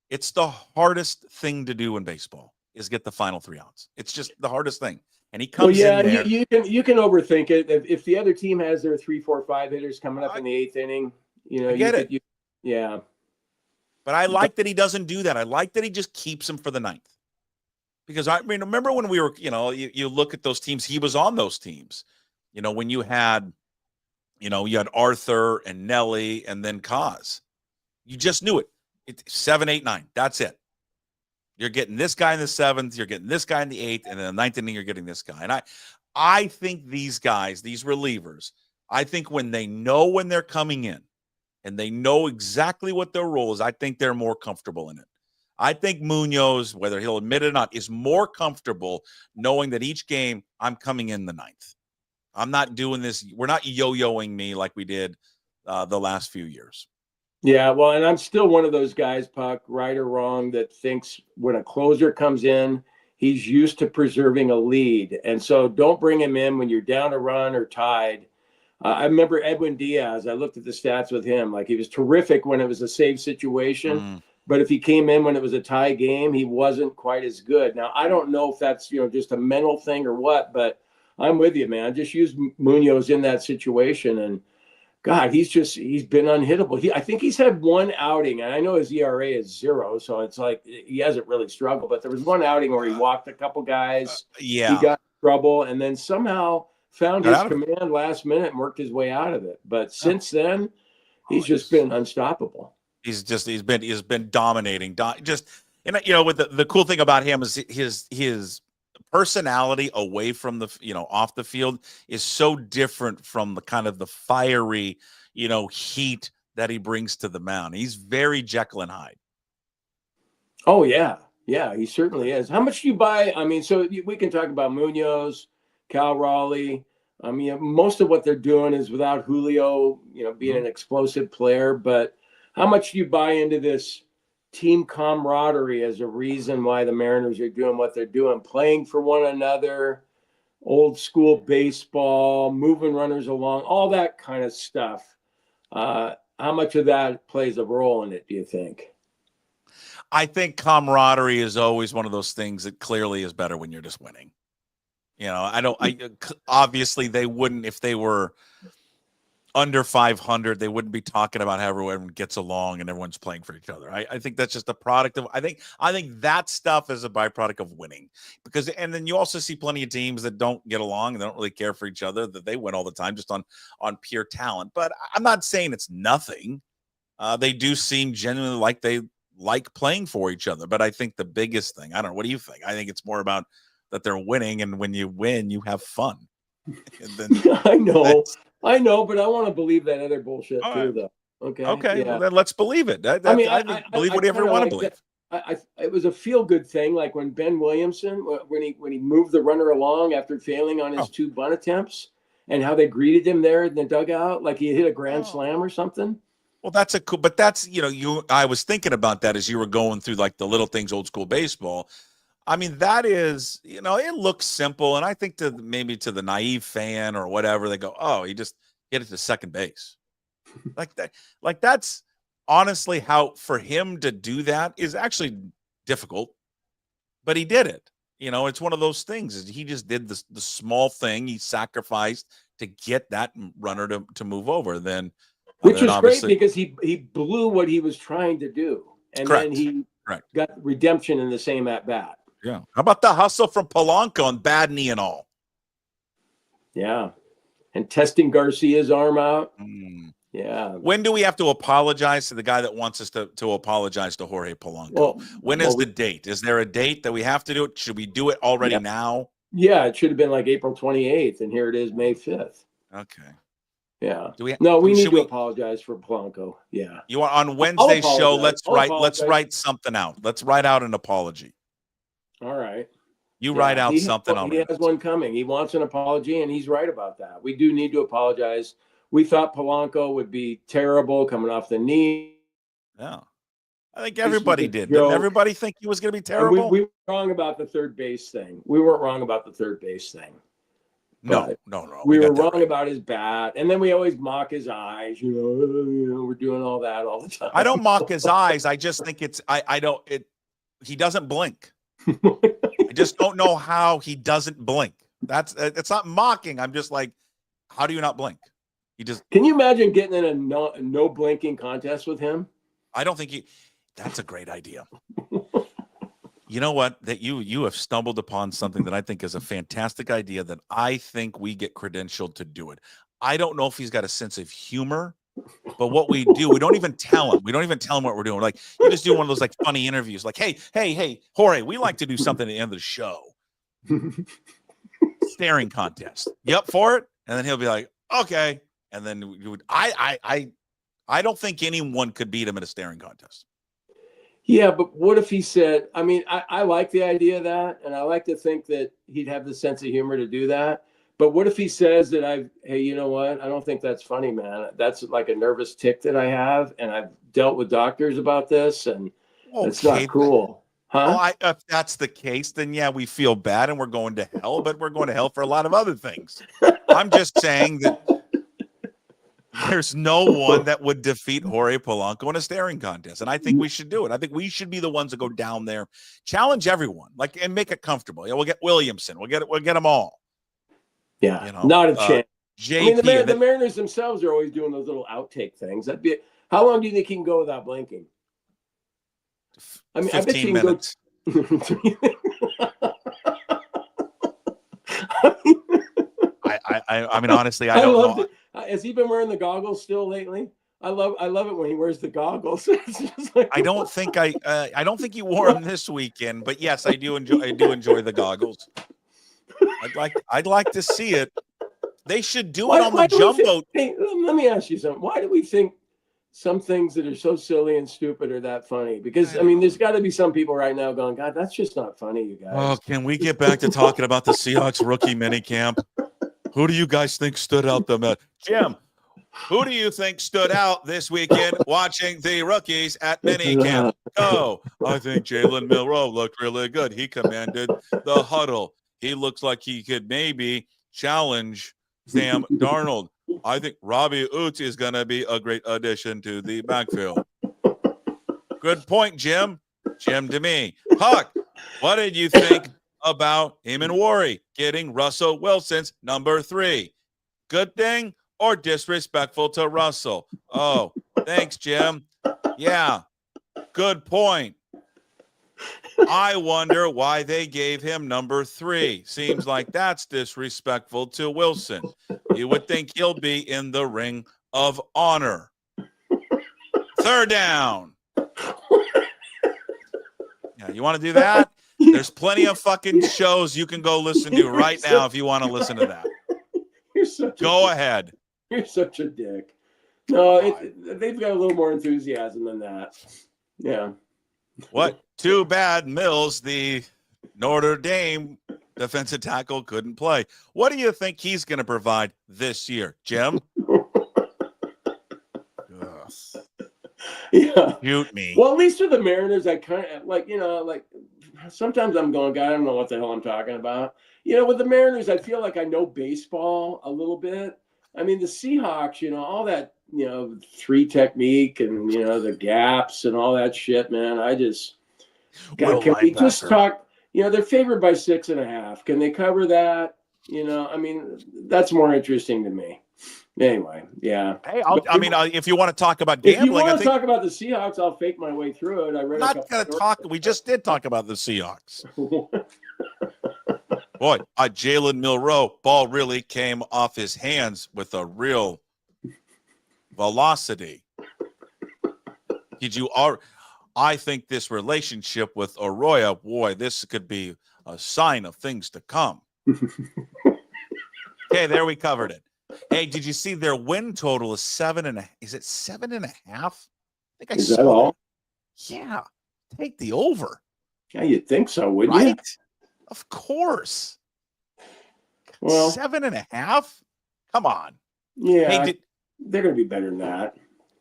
It's the hardest thing to do in baseball is get the final 3 outs. It's just the hardest thing. And he comes in there. You can overthink it. If the other team has their 3, 4, 5 hitters coming up in the 8th inning, I get it. Yeah. But I like that he doesn't do that. I like that he just keeps him for the 9th. Because remember when we were, you look at those teams, he was on those teams. When you had Arthur and Nelly and then Kaz. You just knew it. It's 7, 8, 9. That's it. You're getting this guy in the 7th. You're getting this guy in the 8th. And then the 9th inning, you're getting this guy. And I think these guys, these relievers, I think when they know when they're coming in and they know exactly what their role is, I think they're more comfortable in it. I think Munoz, whether he'll admit it or not, is more comfortable knowing that each game I'm coming in the 9th. I'm not doing this. We're not yo-yoing me like we did the last few years. Yeah, well, and I'm still one of those guys, Puck, right or wrong, that thinks when a closer comes in, he's used to preserving a lead. And so don't bring him in when you're down a run or tied. I remember Edwin Diaz. I looked at the stats with him. Like, he was terrific when it was a save situation. But if he came in when it was a tie game, he wasn't quite as good. Now, I don't know if that's, just a mental thing or what, but I'm with you, man. Just use Munoz in that situation. And God, he's been unhittable. I think he's had one outing, and I know his ERA is 0, so it's like he hasn't really struggled. But there was one outing where he walked a couple guys. He got in trouble, and then somehow found his command last minute and worked his way out of it. But since then, he's just been unstoppable. He's been dominating. With the cool thing about him is his personality away from the off the field is so different from the kind of the fiery heat that he brings to the mound. He's very Jekyll and Hyde. Oh yeah, he certainly is. How much do you buy? So we can talk about Munoz, Cal Raleigh. Most of what they're doing is without Julio, being an explosive player. But how much do you buy into this team camaraderie as a reason why the Mariners are doing what they're doing, playing for one another, old school baseball, moving runners along, all that kind of stuff? How much of that plays a role in it, do you think? I think camaraderie is always one of those things that clearly is better when you're just winning. Obviously they wouldn't if they were under 500, they wouldn't be talking about how everyone gets along and everyone's playing for each other. I think that's just a product of, I think that stuff is a byproduct of winning, because, and then you also see plenty of teams that don't get along and they don't really care for each other, that they win all the time just on pure talent. But I'm not saying it's nothing. They do seem genuinely like they like playing for each other. But I think the biggest thing, I don't know, what do you think? I think it's more about that they're winning, and when you win, you have fun. I know, but I want to believe that other bullshit too, though. Okay. Yeah. Well, then let's believe it. I believe whatever you want to believe. It was a feel-good thing, like when Ben Williamson, when he moved the runner along after failing on his 2 bunt attempts, and how they greeted him there in the dugout, like he hit a grand slam or something. Well, that's a cool, but that's, I was thinking about that as you were going through like the little things, old school baseball. I mean, that is, it looks simple. And I think maybe to the naive fan or whatever, they go, oh, he just hit it to second base. Like that. Like that's honestly how, for him to do that is actually difficult, but he did it. It's one of those things. He just did the small thing. He sacrificed to get that runner to move over. Which was great because he blew what he was trying to do. And then he got redemption in the same at bat. Yeah. How about the hustle from Polanco and bad knee and all? Yeah. And testing Garcia's arm out. Yeah. When do we have to apologize to the guy that wants us to apologize to Jorge Polanco? When is the date? Is there a date that we have to do it? Should we do it already now? Yeah, it should have been like April 28th, and here it is, May 5th. Okay. Yeah. We need to apologize for Polanco. Yeah. You want on Wednesday's show? Let's write something out. Let's write out an apology. All right. You write out something on it. He has one coming. He wants an apology, and he's right about that. We do need to apologize. We thought Polanco would be terrible coming off the knee. Yeah. I think everybody did. Didn't everybody think he was going to be terrible? We were wrong about the third base thing. We weren't wrong about the third base thing. No. We were wrong about his bat, and then we always mock his eyes. We're doing all that all the time. I don't mock his eyes. I just think he doesn't blink. I just don't know how he doesn't blink. It's not mocking. I'm just like, how do you not blink? Can you imagine getting in a no blinking contest with him? I don't think that's a great idea. You know what? That you have stumbled upon something that I think is a fantastic idea that I think we get credentialed to do it. I don't know if he's got a sense of humor, but what we do, we don't even tell him. We don't even tell him what we're doing. Like, you just do one of those like funny interviews. Like, hey, Jorge, we like to do something at the end of the show. Staring contest. You up for it? And then he'll be like, okay. And then I don't think anyone could beat him in a staring contest. Yeah, but what if he said, I like the idea of that, and I like to think that he'd have the sense of humor to do that. But what if he says that hey, you know what? I don't think that's funny, man. That's like a nervous tic that I have, and I've dealt with doctors about this, and it's not cool. Huh? Well, if that's the case, then yeah, we feel bad and we're going to hell, but we're going to hell for a lot of other things. I'm just saying that there's no one that would defeat Jorge Polanco in a staring contest, and I think we should do it. I think we should be the ones that go down there, challenge everyone, and make it comfortable. We'll get Williamson, we'll get them all. Yeah, not a chance. JP, the Mariners themselves are always doing those little outtake things. How long do you think he can go without blinking? 15 minutes. Honestly, I don't know. Has he been wearing the goggles still lately? I love it when he wears the goggles. It's just like, I don't think he wore them this weekend, but yes, I do enjoy the goggles. I'd like to see it. They should do it on the jumbo. Hey, let me ask you something. Why do we think some things that are so silly and stupid are that funny? Because there's got to be some people right now going, God, that's just not funny, you guys. Oh, can we get back to talking about the Seahawks rookie minicamp? Who do you guys think stood out the most? Jim, who do you think stood out this weekend watching the rookies at minicamp? Oh, I think Jalen Milroe looked really good. He commanded the huddle. He looks like he could maybe challenge Sam Darnold. I think Robbie Oots is going to be a great addition to the backfield. Good point, Jim. Jim to me. Huck, what did you think about him and Worry getting Russell Wilson's number 3? Good thing or disrespectful to Russell? Oh, thanks, Jim. Yeah, good point. I wonder why they gave him number 3. Seems like that's disrespectful to Wilson. You would think he'll be in the Ring of Honor. 3rd down. Yeah, you want to do that? There's plenty of fucking shows you can go listen to right now if you want to listen to that. Go ahead. You're such a dick. No, they've got a little more enthusiasm than that. Yeah. What? Too bad Mills, the Notre Dame defensive tackle, couldn't play. What do you think he's going to provide this year, Jim? Yeah. Shoot me. Well, at least with the Mariners, I kind of like, sometimes I'm going, God, I don't know what the hell I'm talking about. With the Mariners, I feel like I know baseball a little bit. I mean, the Seahawks, all that, 3 technique and, the gaps and all that shit, man. I just, God, can we just talk, they're favored by 6.5. Can they cover that? I mean, that's more interesting to me. Anyway, yeah. Hey, if you want to talk about gambling, if you want to talk about the Seahawks, I'll fake my way through it. I'm not going to talk. We just did talk about the Seahawks. Boy, Jalen Milroe, ball really came off his hands with a real velocity. I think this relationship with Arroyo, boy, this could be a sign of things to come. Okay, there we covered it. Hey, did you see their win total is 7.5? Is it 7.5? I think I saw that all? Yeah, take the over. Yeah, you'd think so, wouldn't you? Of course. Well, 7.5. Come on. Yeah, they're going to be better than that.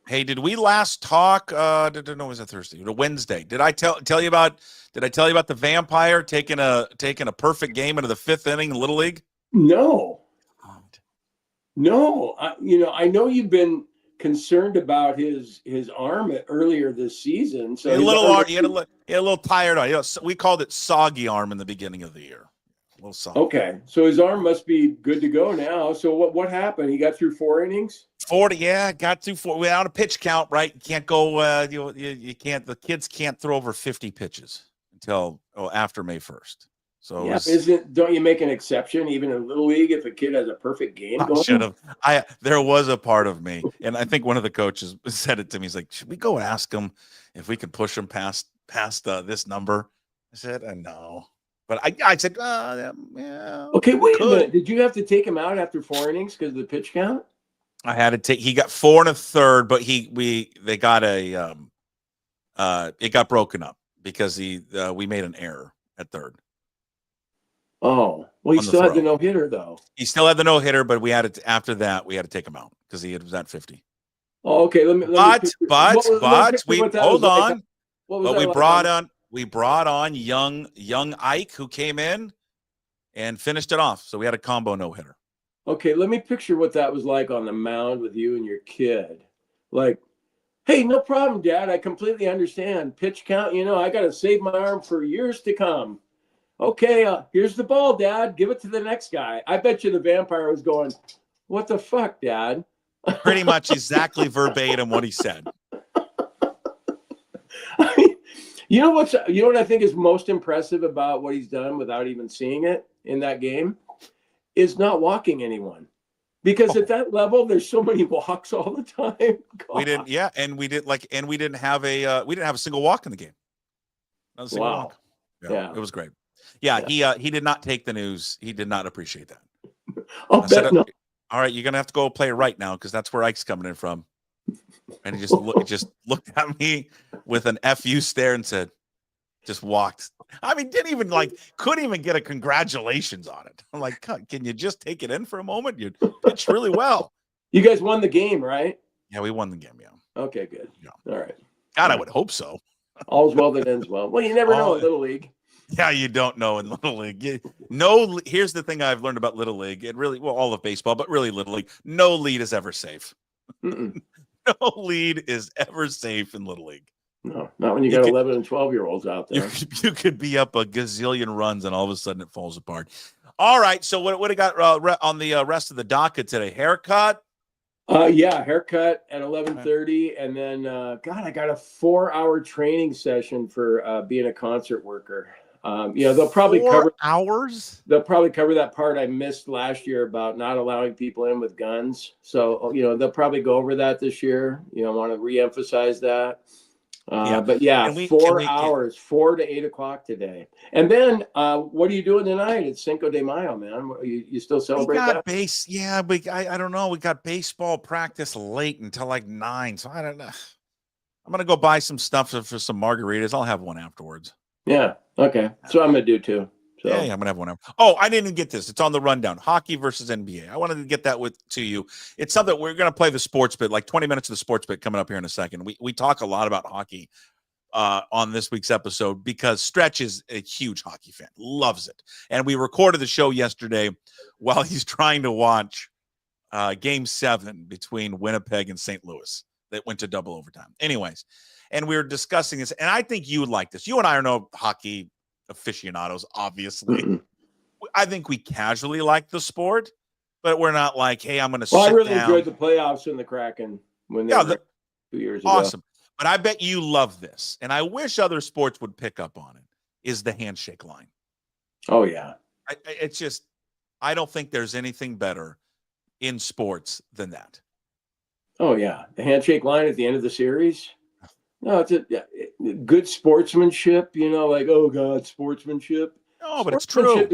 Hey, did we last talk? No, was it Thursday or Wednesday? Did I tell you about? Did I tell you about the vampire taking a perfect game into the 5th inning in Little League? No, I know you've been concerned about his arm earlier this season. So he had a little tired arm. We called it soggy arm in the beginning of the year. A little soggy. Okay, so his arm must be good to go now. So what happened? He got through 4 innings. 40, yeah, got through 4 without a pitch count. Right, you can't go. You can't. The kids can't throw over 50 pitches until after May 1st. So yeah, don't you make an exception even in Little League if a kid has a perfect game going? I should have. There was a part of me, and I think one of the coaches said it to me. He's like, "Should we go ask him if we could push him past this number?" I said, "No," but I said, "Yeah." Okay, wait a minute. Did you have to take him out after 4 innings because of the pitch count? I had to take. He got 4 1/3, but they got it got broken up because we made an error at 3rd. Oh, well, he still had the no-hitter, though. He still had the no-hitter, but after that, we had to take him out because he was at 50. Oh, okay. Let me hold on. But we brought on young Ike, who came in and finished it off. So we had a combo no-hitter. Okay, let me picture what that was like on the mound with you and your kid. Like, hey, no problem, Dad. I completely understand. Pitch count, I got to save my arm for years to come. Okay, here's the ball, Dad. Give it to the next guy. I bet you the vampire was going, what the fuck, Dad? Pretty much exactly verbatim what he said. I mean, you know what I think is most impressive about what he's done without even seeing it in that game is not walking anyone. Because at that level, there's so many walks all the time. God. We didn't have a single walk in the game. Not a single walk. Yeah, it was great. Yeah, he did not take the news. He did not appreciate that. I said, no. All right, you're gonna have to go play right now because that's where Ike's coming in from. And he just looked at me with an FU stare and said, just walked. I mean, couldn't even get a congratulations on it. I'm like, can you just take it in for a moment? You pitched really well. You guys won the game, right? Yeah, we won the game. Yeah. Okay, good. Yeah. All right. God, I would hope so. All's well that ends well. Well, you never know in Little League. Yeah, you don't know in Little League. Here's the thing I've learned about Little League. It really, all of baseball, but really Little League. No lead is ever safe. No lead is ever safe in Little League. No, not when you got 11 and 12-year-olds out there. You could be up a gazillion runs and all of a sudden it falls apart. All right, so what do you got on the rest of the docket today? Haircut, Yeah, haircut at 11:30, and then God, I got a 4-hour training session for being a concert worker. They'll probably 4 hours. they'll probably cover that part I missed last year about not allowing people in with guns. So they'll probably go over that this year. Want to reemphasize that. Yeah. But yeah, And we 4 hours, 4 to 8 o'clock today. And then what are you doing tonight? It's Cinco de Mayo, man. You still celebrate that? Yeah, but I don't know. We got baseball practice late until like 9. So I don't know. I'm gonna go buy some stuff for some margaritas. I'll have one afterwards. Yeah. Okay. So I'm gonna do too. So. Yeah, I'm gonna have one. Oh, I didn't get this. It's on the rundown. Hockey versus NBA. I wanted to get that to you. It's something we're gonna play the sports bit, like 20 minutes of the sports bit coming up here in a second. We talk a lot about hockey on this week's episode because Stretch is a huge hockey fan, loves it, and we recorded the show yesterday while he's trying to watch Game 7 between Winnipeg and St. Louis that went to double overtime. Anyways, and we were discussing this, and I think you would like this. You and I are no hockey aficionados, obviously. Mm-mm. I think we casually like the sport, but we're not like, hey, I'm going to Well, sit I really down. enjoyed the playoffs in the Kraken when they were 2 years ago. Awesome. But I bet you love this, and I wish other sports would pick up on it, is the handshake line. Oh, yeah. It's just, I don't think there's anything better in sports than that. Oh, yeah. The handshake line at the end of the series. No, it's good sportsmanship, like, oh, God, sportsmanship. No, but it's true.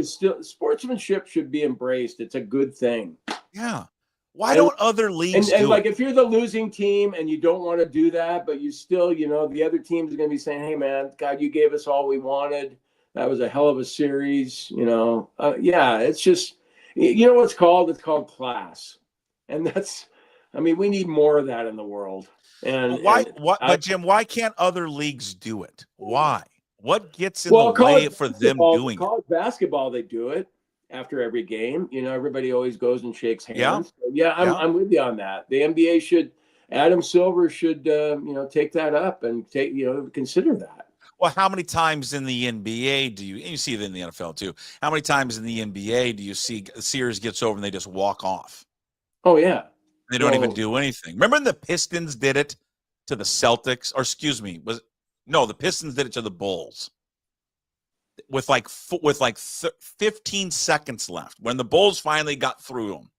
Sportsmanship should be embraced. It's a good thing. Yeah. Why don't other leagues and do like, it? if you're the losing team and you don't want to do that, but you still, the other team is going to be saying, hey, man, God, you gave us all we wanted. That was a hell of a series, yeah, it's just, what it's called? It's called class. And we need more of that in the world. And but Jim, why can't other leagues do it? Why? What gets in the way for them doing it? College basketball, they do it after every game. Everybody always goes and shakes hands. Yeah, so, yeah, I'm with you on that. The NBA should, Adam Silver should, take that up and consider that. Well, how many times in the NBA do you see it in the NFL too? How many times in the NBA do you see a series gets over and they just walk off? Oh, yeah. They don't even do anything. Remember when the Pistons did it to the Celtics? Or excuse me, the Pistons did it to the Bulls with 15 seconds left when the Bulls finally got through them.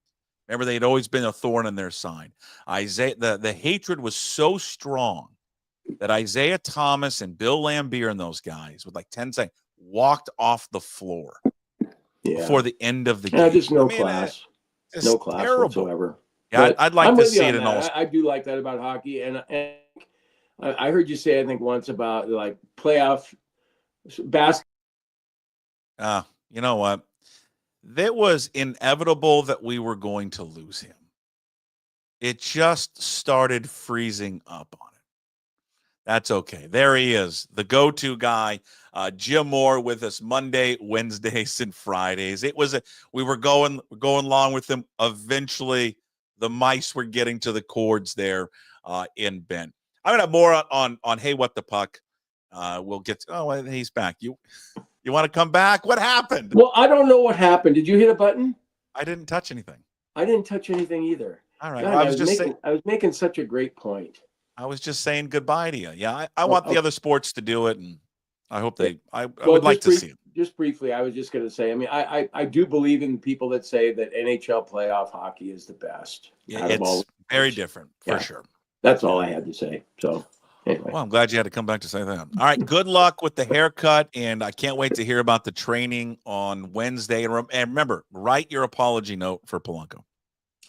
Remember, they'd always been a thorn in their side. The hatred was so strong that Isaiah Thomas and Bill Laimbeer and those guys with 10 seconds walked off the floor before the end of the game. Just no class. No class whatsoever. Yeah, I'd like to see it in all. I do like that about hockey, and I heard you say, I think once about like playoff basketball. You know what? It was inevitable that we were going to lose him. It just started freezing up on it. That's okay. There he is, the go-to guy. Jim Moore with us Monday, Wednesdays, and Fridays. We were going along with him. Eventually, the mice were getting to the chords there in Bend. I'm gonna have more on Hey What the Puck. We'll get he's back. You want to come back? What happened? Well, I don't know what happened. Did you hit a button? I didn't touch anything. I didn't touch anything either. All right. God, well, I was making such a great point. I was just saying goodbye to you. Yeah, I want the other sports to do it, and I hope I would like to see it. Just briefly, I was just going to say, I do believe in people that say that NHL playoff hockey is the best. Yeah, it's very different for sure. That's all I had to say. So anyway. Well, I'm glad you had to come back to say that. All right, good luck with the haircut, and I can't wait to hear about the training on Wednesday. And remember, write your apology note for Polanco.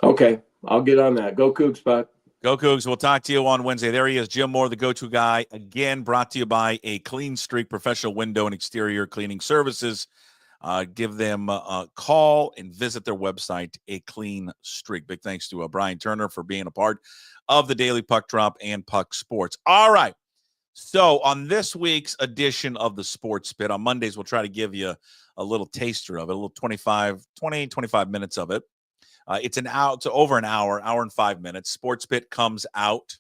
Okay, I'll get on that. Go Cougs, Buck. Go Cougs. We'll talk to you on Wednesday. There he is, Jim Moore, the go-to guy. Again, brought to you by A Clean Streak Professional Window and Exterior Cleaning Services. Give them a call and visit their website, A Clean Streak. Big thanks to Brian Turner for being a part of the Daily Puck Drop and Puck Sports. All right. So on this week's edition of the Sports Pit, on Mondays, we'll try to give you a little taster of it, a little 25 minutes of it. It's over an hour and 5 minutes. Sports Pit comes out.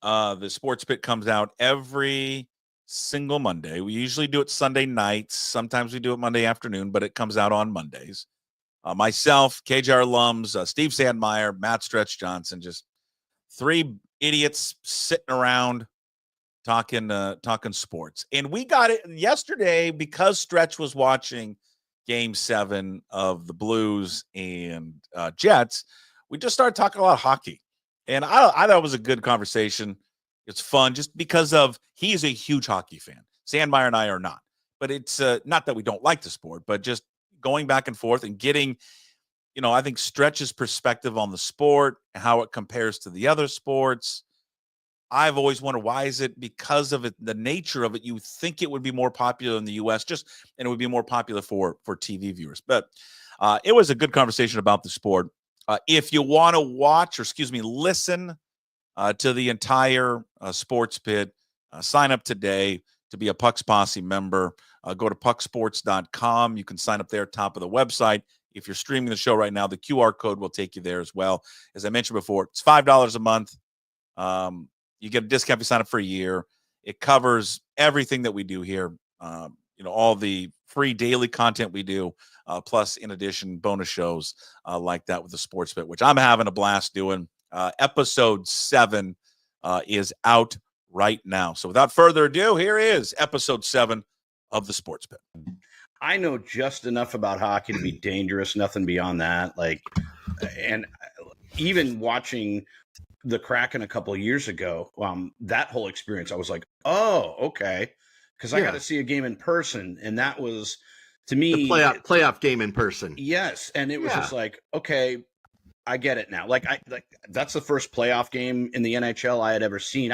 The Sports Pit comes out every single Monday. We usually do it Sunday nights. Sometimes we do it Monday afternoon, but it comes out on Mondays. myself, KJR alums, Steve Sandmeyer, Matt Stretch Johnson, just three idiots sitting around talking sports. And we got it yesterday because Stretch was watching Game 7 of the Blues and Jets. We just started talking a lot of hockey. And I thought it was a good conversation. It's fun just because he's a huge hockey fan. Sandmeyer and I are not. But it's not that we don't like the sport, but just going back and forth and getting, I think Stretch's perspective on the sport, how it compares to the other sports. I've always wondered, why is it because of the nature of it? You think it would be more popular in the U.S. and it would be more popular for TV viewers. But it was a good conversation about the sport. If you want to listen to the entire Sports Pit, sign up today to be a Pucks Posse member. Go to pucksports.com. You can sign up there, top of the website. If you're streaming the show right now, the QR code will take you there as well. As I mentioned before, it's $5 a month. You get a discount if you sign up for a year. It covers everything that we do here. All the free daily content we do, plus in addition, bonus shows like that with the Sports Pit, which I'm having a blast doing. Episode 7 is out right now. So without further ado, here is episode 7 of the Sports Pit. I know just enough about hockey to be dangerous, nothing beyond that. And even watching the Kraken a couple of years ago, that whole experience, I was like, oh, okay. Because I got to see a game in person. And that was, to me, the playoff game in person. Yes. And it was just like, okay, I get it now. That's the first playoff game in the NHL I had ever seen.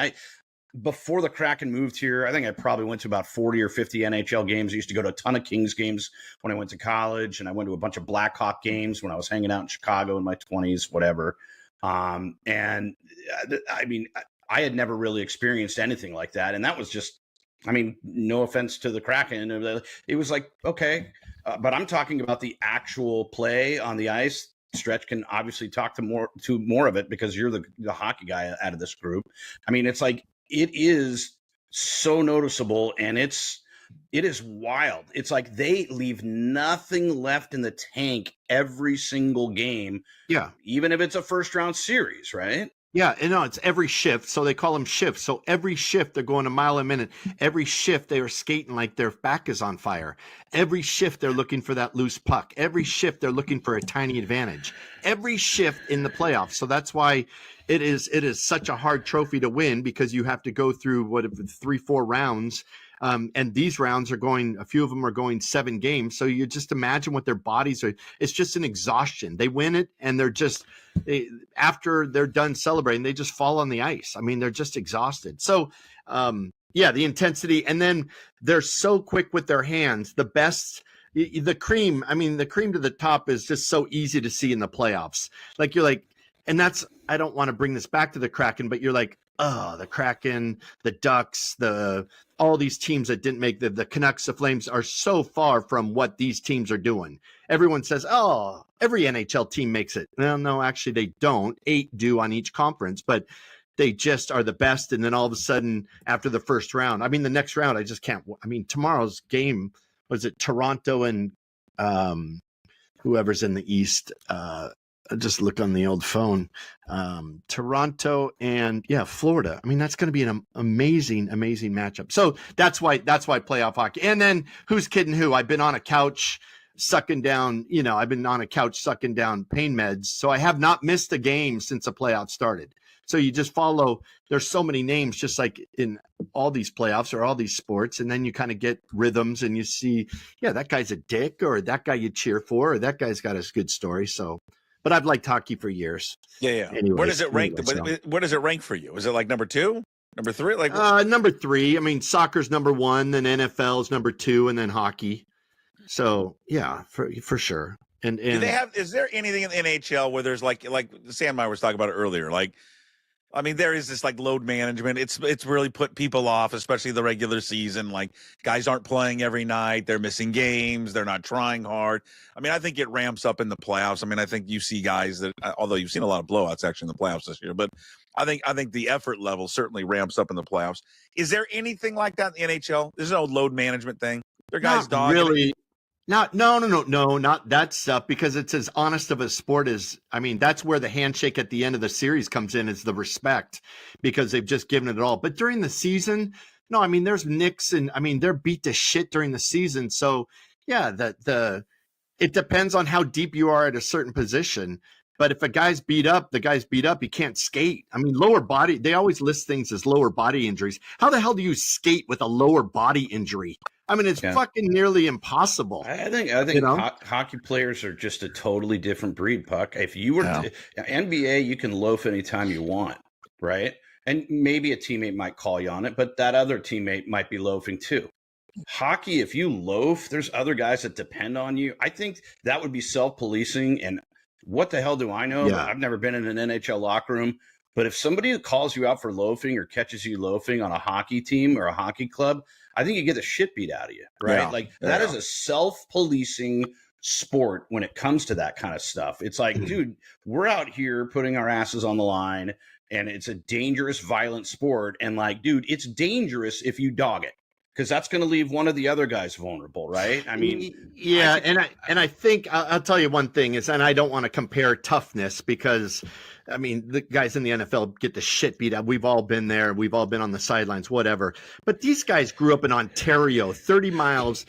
Before the Kraken moved here, I think I probably went to about 40 or 50 NHL games. I used to go to a ton of Kings games when I went to college, and I went to a bunch of Blackhawk games when I was hanging out in Chicago in my 20s, whatever. I had never really experienced anything like that. And that was just, no offense to the Kraken. It was like, okay. But I'm talking about the actual play on the ice. Stretch can obviously talk to more of it because you're the hockey guy out of this group. It's like, it is so noticeable, and it is wild. It's like they leave nothing left in the tank every single game. Yeah. Even if it's a first round series, right? Yeah, it's every shift. So they call them shifts. So every shift they're going a mile a minute. Every shift they are skating like their back is on fire. Every shift they're looking for that loose puck. Every shift they're looking for a tiny advantage. Every shift in the playoffs. So that's why it is such a hard trophy to win, because you have to go through 3-4 rounds. And these rounds a few of them are going 7 games. So you just imagine what their bodies are. It's just an exhaustion. They win it, and after they're done celebrating, they just fall on the ice. They're just exhausted. So, the intensity, and then they're so quick with their hands. The cream to the top is just so easy to see in the playoffs. And that's, I don't want to bring this back to the Kraken, but you're like, oh, the Kraken, the Ducks, all these teams that didn't make the Canucks, the Flames are so far from what these teams are doing. Everyone says, oh, every NHL team makes it. Well, no, actually they don't. 8 do on each conference, but they just are the best. And then all of a sudden, after the first round, the next round, I just can't. Tomorrow's game, was it Toronto and whoever's in the East? I just looked on the old phone. Toronto and Florida. that's going to be an amazing matchup. So that's why playoff hockey. And then who's kidding who? I've been on a couch sucking down pain meds. So I have not missed a game since the playoffs started. So you just follow, there's so many names, just like in all these playoffs or all these sports. And then you kind of get rhythms, and you see, that guy's a dick, or that guy you cheer for, or that guy's got a good story. So, but I've liked hockey for years. Yeah. Where does it rank? Where does it rank for you? Is it like number 2, number 3? Number 3. Soccer's number 1, then NFL's number 2, and then hockey. So for sure. And do they have? Is there anything in the NHL where there's like Sandmeyer was talking about it earlier? There is this load management. It's really put people off, especially the regular season. Guys aren't playing every night. They're missing games. They're not trying hard. I think it ramps up in the playoffs. I think you see guys that, although you've seen a lot of blowouts actually in the playoffs this year, but I think the effort level certainly ramps up in the playoffs. Is there anything like that in the NHL? There's no load management thing. They're guys dogging. Really. Not that stuff, because it's as honest of a sport as, I mean, that's where the handshake at the end of the series comes in, is the respect, because they've just given it all. But during the season, no, I mean, there's nicks, and I mean, they're beat to shit during the season. So yeah, it depends on how deep you are at a certain position. But if a guy's beat up, the guy's beat up. He can't skate. I mean, lower body, they always list things as lower body injuries. How the hell do you skate with a lower body injury? I mean, it's fucking nearly impossible. I think hockey players are just a totally different breed, Puck. If you were NBA, you can loaf anytime you want, right? And maybe a teammate might call you on it, but that other teammate might be loafing too. Hockey, if you loaf, there's other guys that depend on you. I think that would be self-policing, and what the hell do I know? Yeah. I've never been in an NHL locker room, but if somebody calls you out for loafing or catches you loafing on a hockey team or a hockey club, I think you get the shit beat out of you, right? That is a self-policing sport when it comes to that kind of stuff. It's like, dude, we're out here putting our asses on the line, and it's a dangerous, violent sport. And like, dude, it's dangerous if you dog it, because that's going to leave one of the other guys vulnerable, right? I mean, yeah, I think I'll tell you one thing is, and I don't want to compare toughness, because I mean, the guys in the NFL get the shit beat out. We've all been there. We've all been on the sidelines, whatever. But these guys grew up in Ontario, 40 miles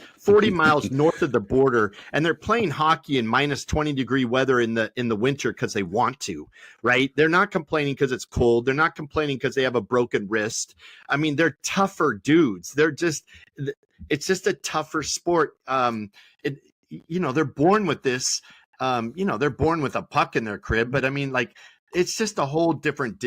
north of the border, and they're playing hockey in minus 20-degree weather in the winter because they want to, right? They're not complaining because it's cold. They're not complaining because they have a broken wrist. I mean, they're tougher dudes. It's just a tougher sport. They're born with this. They're born with a puck in their crib, but I mean, like, it's just a whole different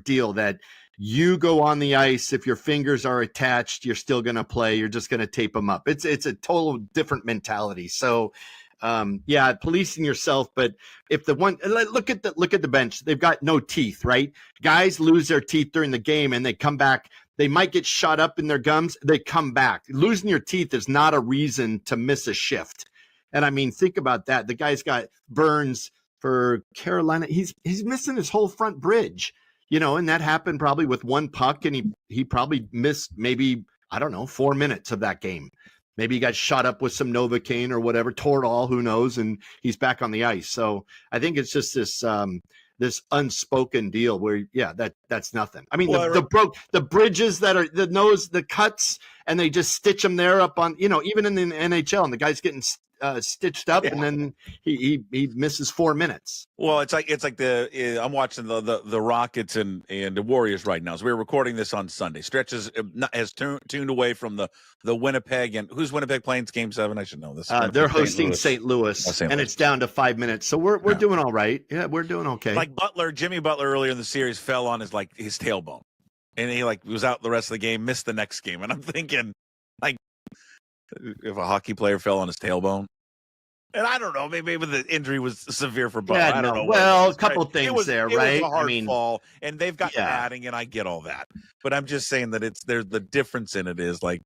deal that you go on the ice. If your fingers are attached, you're still going to play. You're just going to tape them up. It's a total different mentality. So, policing yourself. But if look at the bench, they've got no teeth, right? Guys lose their teeth during the game and they come back. They might get shot up in their gums. They come back. Losing your teeth is not a reason to miss a shift. And I mean, think about that. The guy's got burns for Carolina. He's missing his whole front bridge, and that happened probably with one puck, and he probably missed maybe, I don't know, 4 minutes of that game. Maybe he got shot up with some Novocaine or whatever, Toradol, who knows, and he's back on the ice. So I think it's just this unspoken deal where, that's nothing. I mean, the bridges that are the cuts, and they just stitch them there up on, even in the NHL, and the guy's getting stitched up, and then he misses 4 minutes. Well, it's like I'm watching the Rockets and the Warriors right now. So we're recording this on Sunday. Stretch has tuned away from the Winnipeg, and who's Winnipeg playing Game 7? I should know this. They're hosting St. Louis, and it's down to 5 minutes. So we're doing all right. Yeah, we're doing okay. Like Jimmy Butler earlier in the series fell on his tailbone, and he was out the rest of the game, missed the next game. And I'm thinking, like, if a hockey player fell on his tailbone. And I don't know, maybe the injury was severe for Butler. I don't know. Well, a couple things right? It was a hard fall, and they've got padding, and I get all that. But I'm just saying that there's the difference in it is, like,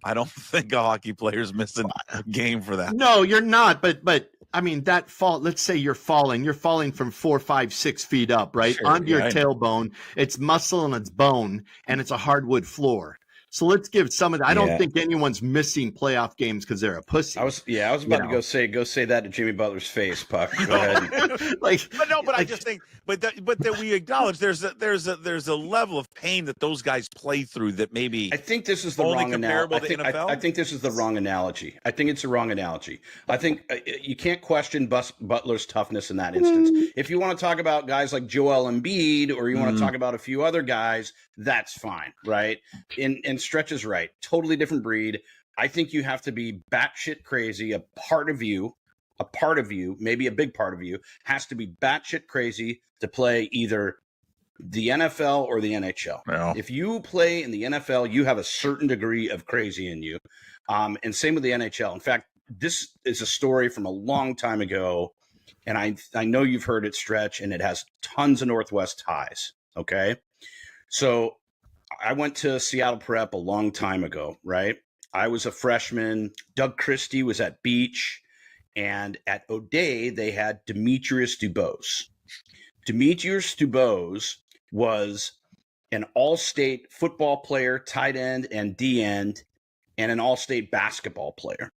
I don't think a hockey player's missing a game for that. No, you're not. But I mean, that fall, let's say you're falling from 4, 5, 6 feet up, right? Sure, onto your tailbone. It's muscle and it's bone, and it's a hardwood floor. So let's give some of that. I don't think anyone's missing playoff games because they're a pussy. I was about to go say that to Jimmy Butler's face, Puck. Go ahead. I just think, but that we acknowledge there's a level of pain that those guys play through that maybe I think this is the wrong analogy. I think this is the wrong analogy. I think it's the wrong analogy. I think you can't question Butler's toughness in that instance. If you want to talk about guys like Joel Embiid, or you want to talk about a few other guys, that's fine, right? And Stretch is right. Totally different breed. I think you have to be batshit crazy. A part of you, maybe a big part of you, has to be batshit crazy to play either the NFL or the NHL. Yeah. If you play in the NFL, you have a certain degree of crazy in you. And same with the NHL. In fact, this is a story from a long time ago, and I know you've heard it, Stretch, and it has tons of Northwest ties. Okay. So I went to Seattle Prep a long time ago, right? I was a freshman. Doug Christie was at Beach, and at O'Day, they had Demetrius Dubose. Demetrius Dubose was an all-state football player, tight end and D end, and an all-state basketball player.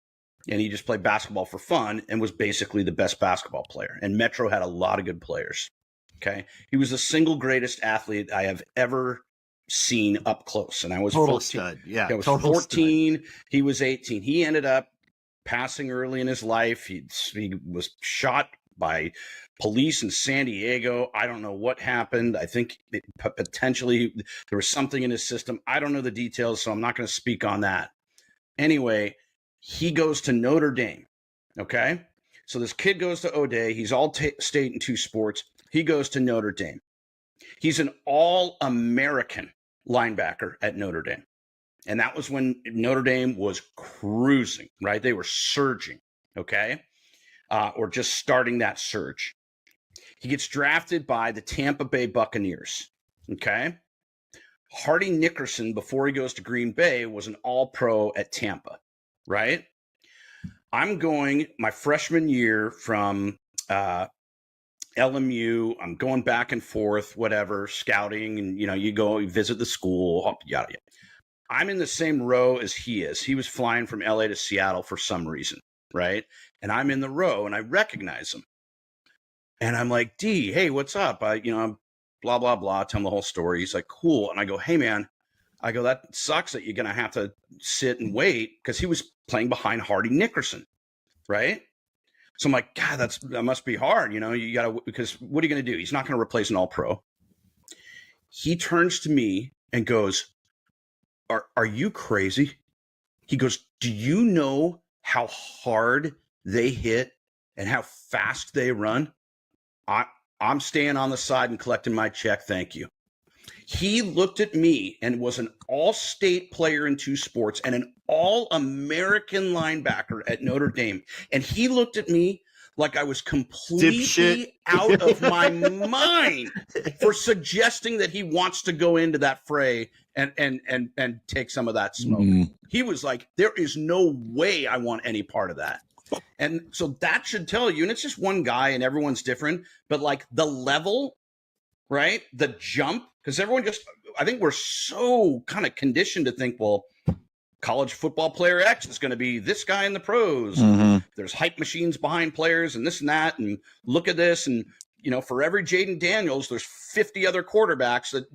and he just played basketball for fun and was basically the best basketball player. And Metro had a lot of good players. Okay. He was the single greatest athlete I have ever seen up close. And I was total 14. stud. Yeah. I was total 14. Stud. He was 18. He ended up passing early in his life. He was shot by police in San Diego. I don't know what happened. I think potentially there was something in his system. I don't know the details, so I'm not going to speak on that. Anyway, he goes to Notre Dame. Okay. So this kid goes to O'Day. He's all state in 2 sports. He goes to Notre Dame. He's an all-American linebacker at Notre Dame. And that was when Notre Dame was cruising, right? They were surging. Okay. Or just starting that surge. He gets drafted by the Tampa Bay Buccaneers. Okay. Hardy Nickerson, before he goes to Green Bay, was an all-pro at Tampa, right? I'm going my freshman year from LMU. I'm going back and forth, whatever, scouting, and you go you visit the school, yada yada. I'm in the same row as he is. He was flying from LA to Seattle for some reason, right? And I'm in the row, and I recognize him, and I'm like, D, hey, what's up? I'm blah blah blah. Tell him the whole story. He's like, cool, and I go, hey man. I go, that sucks that you're going to have to sit and wait, because he was playing behind Hardy Nickerson, right? So I'm like, God, that must be hard. You got to, because what are you going to do? He's not going to replace an all-pro. He turns to me and goes, are you crazy? He goes, do you know how hard they hit and how fast they run? I'm staying on the side and collecting my check. Thank you. He looked at me and was an all-state player in 2 sports and an all-American linebacker at Notre Dame. And he looked at me like I was completely out of my mind for suggesting that he wants to go into that fray and take some of that smoke. Mm. He was like, there is no way I want any part of that. And so that should tell you, and it's just one guy and everyone's different, but like the level, right? The jump, because I think we're so kind of conditioned to think, well, college football player X is going to be this guy in the pros. Mm-hmm. There's hype machines behind players and this and that. And look at this. And, for every Jaden Daniels, there's 50 other quarterbacks that,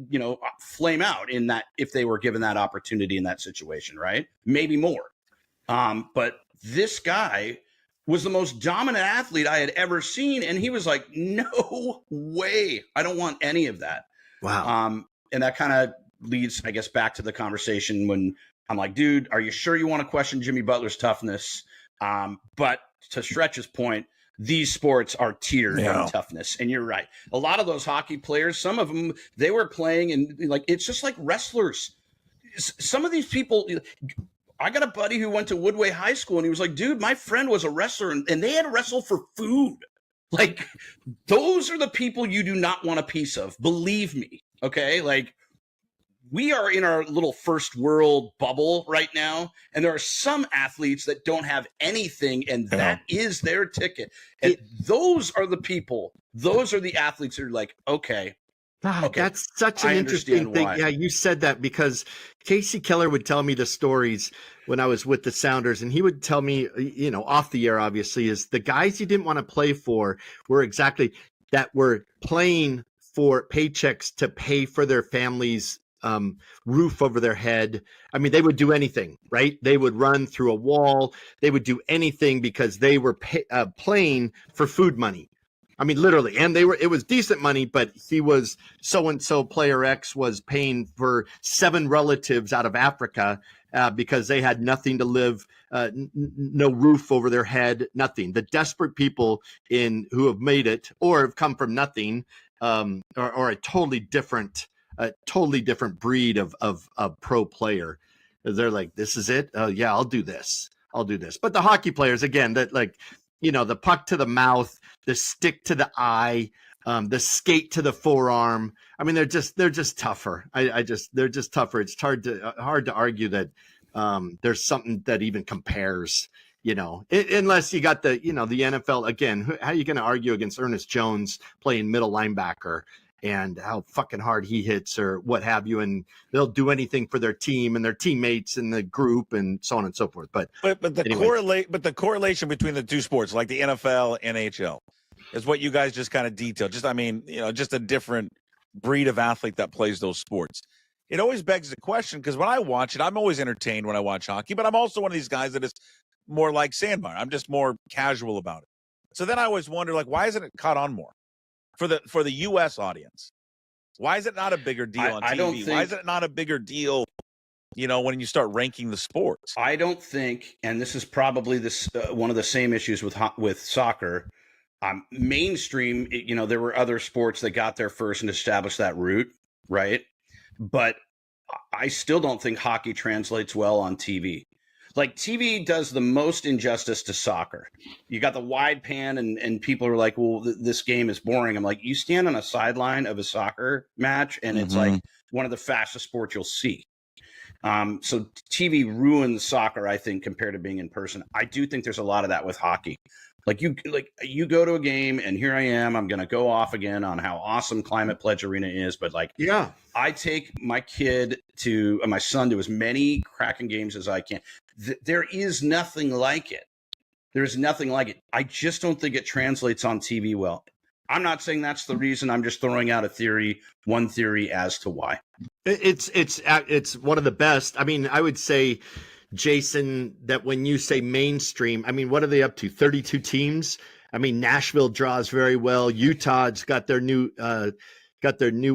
flame out in that if they were given that opportunity in that situation, right? Maybe more. But this guy was the most dominant athlete I had ever seen. And he was like, no way. I don't want any of that. Wow. And that kind of leads, I guess, back to the conversation when I'm like, dude, are you sure you want to question Jimmy Butler's toughness? But to Stretch's point, these sports are tiered in toughness. And you're right. A lot of those hockey players, some of them, they were playing and like, it's just like wrestlers. Some of these people, I got a buddy who went to Woodway High School and he was like, dude, my friend was a wrestler and they had to wrestle for food. Like, those are the people you do not want a piece of. Believe me. Okay. Like, we are in our little first world bubble right now. And there are some athletes that don't have anything. And that is their ticket. And those are the people. Those are the athletes that are like, okay. God, that's such an interesting thing. Why. Yeah, you said that because Casey Keller would tell me the stories when I was with the Sounders, and he would tell me, off the air, obviously, is the guys he didn't want to play for were exactly that were playing for paychecks to pay for their families' roof over their head. I mean, they would do anything, right? They would run through a wall. They would do anything because they were playing for food money. I mean, literally, and it was decent money, but he was so-and-so player X was paying for 7 relatives out of Africa because they had nothing to live, no roof over their head, nothing. The desperate people who have made it or have come from nothing are a totally different breed of pro player. They're like, this is it. Oh yeah, I'll do this. But the hockey players, again, that like, the puck to the mouth, the stick to the eye, the skate to the forearm. I mean, they're just tougher. They're just tougher. It's hard to argue that there's something that even compares, unless you got the NFL again. How are you going to argue against Ernest Jones playing middle linebacker and how fucking hard he hits or what have you. And they'll do anything for their team and their teammates and the group and so on and so forth. But the correlation between the two sports, like the NFL, NHL, is what you guys just kind of detailed. Just a different breed of athlete that plays those sports. It always begs the question, because when I watch it, I'm always entertained when I watch hockey, but I'm also one of these guys that is more like Sandmeyer. I'm just more casual about it. So then I always wonder, like, why isn't it caught on more for the U.S. audience? Why is it not a bigger deal on TV? Why is it not a bigger deal, when you start ranking the sports? I don't think, and this is probably one of the same issues with soccer. Mainstream, there were other sports that got there first and established that route, right? But I still don't think hockey translates well on TV. Like, TV does the most injustice to soccer. You got the wide pan and people are like, well, this game is boring. I'm like, you stand on a sideline of a soccer match and it's like one of the fastest sports you'll see. So TV ruins soccer, I think, compared to being in person. I do think there's a lot of that with hockey. Like you go to a game and here I am, I'm going to go off again on how awesome Climate Pledge Arena is. But yeah, I take my son to as many Kraken games as I can. There is nothing like it. There's nothing like it. I just don't think it translates on TV well. I'm not saying that's the reason. I'm just throwing out one theory as to why. It's one of the best. I mean, I would say, Jason, that when you say mainstream, I mean, what are they up to? 32 teams. I mean, Nashville draws very well. Utah's got their new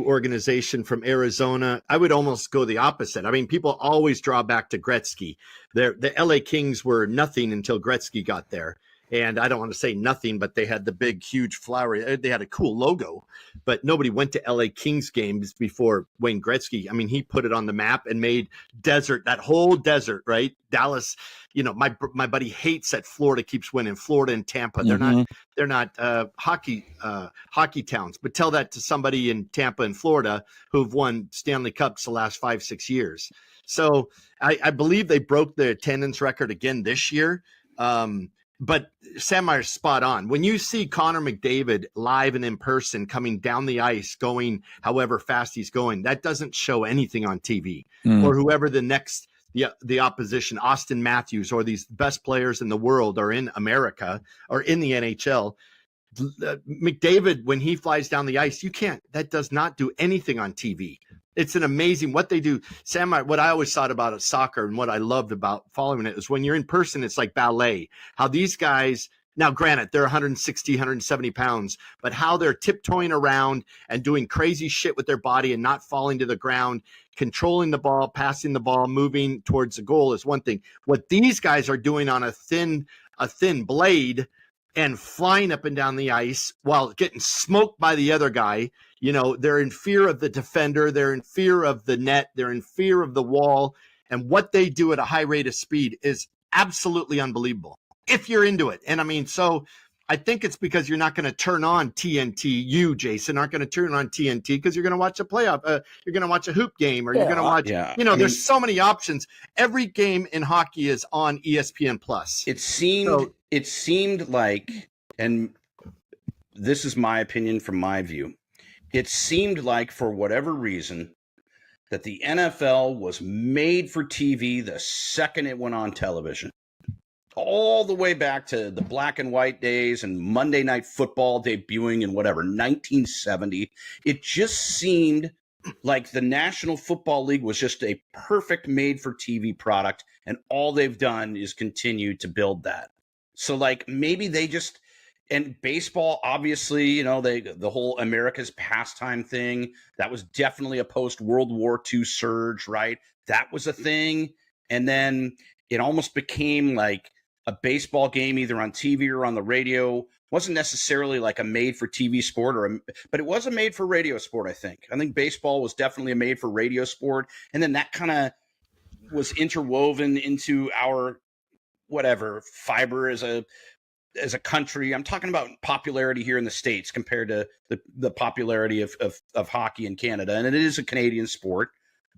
organization from Arizona. I would almost go the opposite. I mean, people always draw back to Gretzky. The LA Kings were nothing until Gretzky got there. And I don't want to say nothing, but they had the big, huge flowery. They had a cool logo, but nobody went to LA Kings games before Wayne Gretzky. I mean, he put it on the map and made that whole desert, right? Dallas, my buddy hates that Florida keeps winning. Florida and Tampa, they're not hockey towns. But tell that to somebody in Tampa and Florida who've won Stanley Cups the last 5-6 years. So I believe they broke the attendance record again this year. But Sandmeyer's spot on. When you see Connor McDavid live and in person coming down the ice, going however fast he's going, that doesn't show anything on TV. Or whoever the opposition, Austin Matthews, or these best players in the world are in America or in the NHL. McDavid, when he flies down the ice, that does not do anything on TV. It's an amazing what they do. Sam, what I always thought about soccer and what I loved about following it is when you're in person, it's like ballet. How these guys, now granted, they're 160, 170 pounds, but how they're tiptoeing around and doing crazy shit with their body and not falling to the ground, controlling the ball, passing the ball, moving towards the goal is one thing. What these guys are doing on a thin blade and flying up and down the ice while getting smoked by the other guy. They're in fear of the defender. They're in fear of the net. They're in fear of the wall. And what they do at a high rate of speed is absolutely unbelievable if you're into it. And I mean, so I think it's because you're not going to turn on TNT. You, Jason, aren't going to turn on TNT because you're going to watch a playoff. You're going to watch a hoop game, or you're going to watch. Yeah. There's so many options. Every game in hockey is on ESPN Plus. It seemed like, and this is my opinion from my view, it seemed like for whatever reason that the NFL was made for TV the second it went on television. All the way back to the black and white days and Monday Night Football debuting in 1970. It just seemed like the National Football League was just a perfect made for TV product. And all they've done is continue to build that. So maybe they just, and baseball, obviously, the whole America's pastime thing, that was definitely a post-World War II surge, right? That was a thing. And then it almost became like a baseball game either on TV or on the radio. It wasn't necessarily like a made-for-TV sport, but it was a made-for-radio sport, I think. I think baseball was definitely a made-for-radio sport. And then that kind of was interwoven into our fiber as a country. I'm talking about popularity here in the States compared to the popularity of hockey in Canada. And it is a Canadian sport.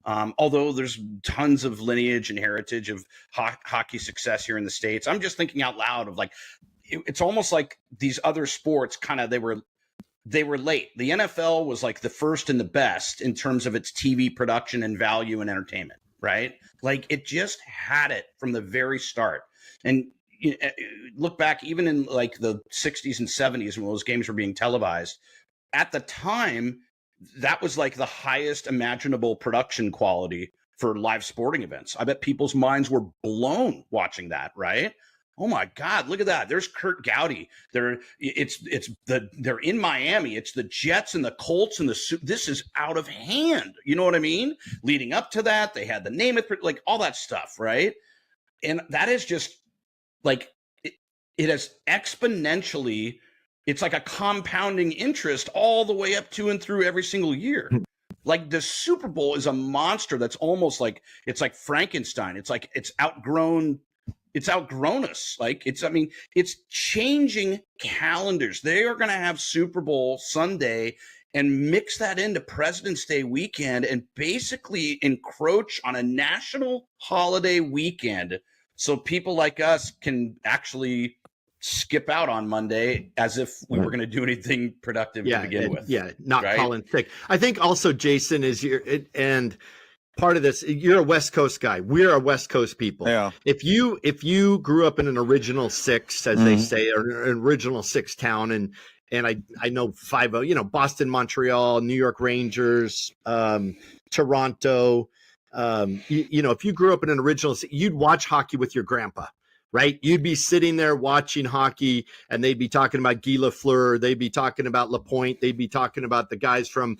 Although there's tons of lineage and heritage of hockey success here in the States. I'm just thinking out loud of it's almost like these other sports they were they were late. The NFL was like the first and the best in terms of its TV production and value and entertainment, right? Like it just had it from the very start. And you look back even in like the 60s and 70s when those games were being televised, at the time, that was like the highest imaginable production quality for live sporting events. I bet people's minds were blown watching that, right? Oh my God, look at that. There's Kurt Gowdy. They're in Miami. It's the Jets and the Colts and this is out of hand. You know what I mean? Leading up to that, they had the name it, like all that stuff, right? And that is just like it has exponentially, it's like a compounding interest all the way up to and through every single year. Like the Super Bowl is a monster that's almost like, it's like Frankenstein. It's like it's outgrown us. Like it's changing calendars. They are going to have Super Bowl Sunday and mix that into President's Day weekend and basically encroach on a national holiday weekend so people like us can actually skip out on Monday as if we were going to do anything productive to begin with. Yeah, not right? calling sick. I think also, Jason, and part of this, you're a West Coast guy. We're a West Coast people. Yeah. If you grew up in an original six, as they say, or an original six town, and I know 5-0, Boston, Montreal, New York Rangers, Toronto. If you grew up in an original, you'd watch hockey with your grandpa, right? You'd be sitting there watching hockey, and they'd be talking about Guy Lafleur, they'd be talking about Lapointe, they'd be talking about the guys from,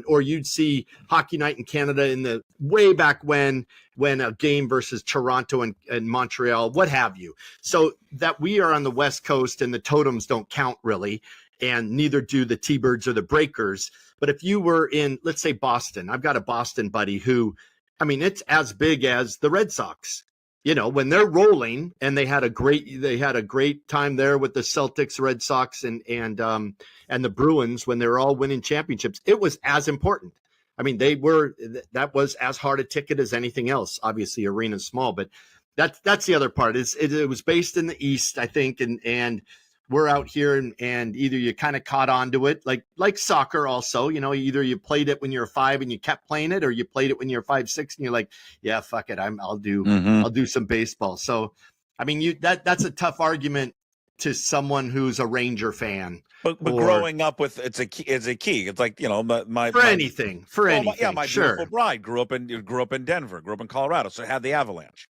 or you'd see Hockey Night in Canada in the way back when a game versus Toronto and Montreal, what have you. So that we are on the West Coast and the totems don't count really, and neither do the T-Birds or the Breakers. But if you were in, let's say, Boston, I've got a Boston buddy who, it's as big as the Red Sox. When they're rolling, and they had a great time there with the Celtics, Red Sox, and the Bruins when they were all winning championships. It was as important. That was as hard a ticket as anything else. Obviously, arena's small, but that's the other part. It was based in the East, I think, and we're out here, and either you kind of caught on to it, like soccer also, either you played it when you were 5 and you kept playing it, or you played it when you were 5, 6 and you're like, yeah, fuck it. I'll do some baseball. So, that's a tough argument to someone who's a Ranger fan. But growing up with, it's a key. It's like, my anything. My beautiful bride grew up in Denver, grew up in Colorado. So it had the Avalanche.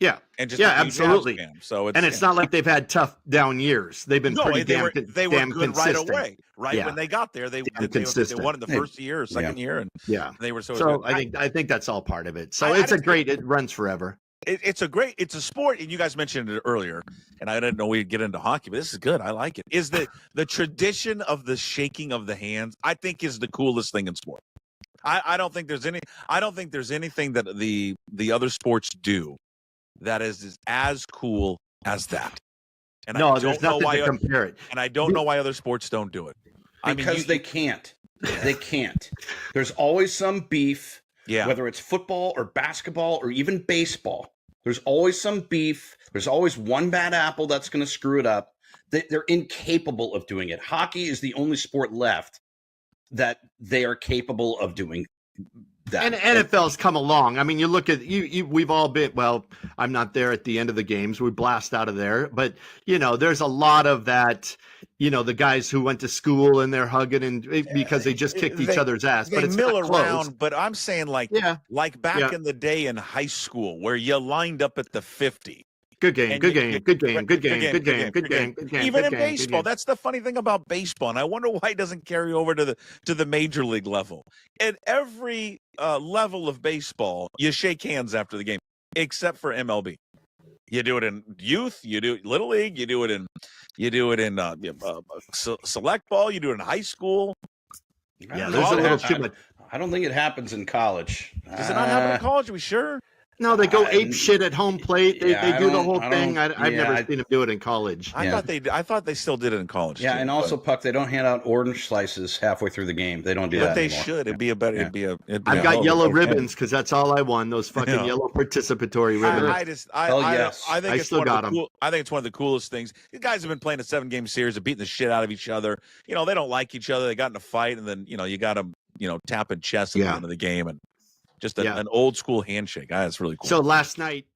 Yeah, and just absolutely. So it's not like they've had tough down years. They've been pretty they were damn good consistent. right away. Right when they got there, they won in the first year or second year, and they were so. I think that's all part of it. So it runs forever. It's a sport, and you guys mentioned it earlier, and I didn't know we'd get into hockey, but this is good. I like it. Is the tradition of the shaking of the hands? I think is the coolest thing in sport. I don't think there's anything that the other sports do that is as cool as that. And there's nothing to compare it. And I don't know why other sports don't do it. Because they can't. They can't. There's always some beef, whether it's football or basketball or even baseball. There's always some beef. There's always one bad apple that's going to screw it up. They're incapable of doing it. Hockey is the only sport left that they are capable of doing that. And NFL's come along. You look at we've all been, well, I'm not there at the end of the games. We blast out of there. But, there's a lot of that, the guys who went to school and they're hugging and because they just kicked each other's ass. But it's mill not around. close. But I'm saying like back in the day in high school where you lined up at the 50. Good game. Even in baseball, that's the funny thing about baseball, and I wonder why it doesn't carry over to the major league level. At every level of baseball, you shake hands after the game, except for MLB. You do it in youth, you do it in little league, you do it in select ball, you do it in high school. Yeah, there's a little too much. I don't think it happens in college. Does it not happen in college? Are we sure? No, they go ape shit at home plate. They do the whole thing. I've never seen them do it in college. I thought they still did it in college. Yeah, too, and also Puck, they don't hand out orange slices halfway through the game. They don't do that but they anymore. should. It'd be a better. Yeah. I've got yellow ribbons because that's all I won. Those fucking yellow participatory ribbons. I think I still got them. I think it's one of the coolest things. You guys have been playing a 7-game series of beating the shit out of each other. You know, they don't like each other. They got in a fight, and then you got them, tapping chest at the end of the game, and just an old school handshake. That's really cool. So last night.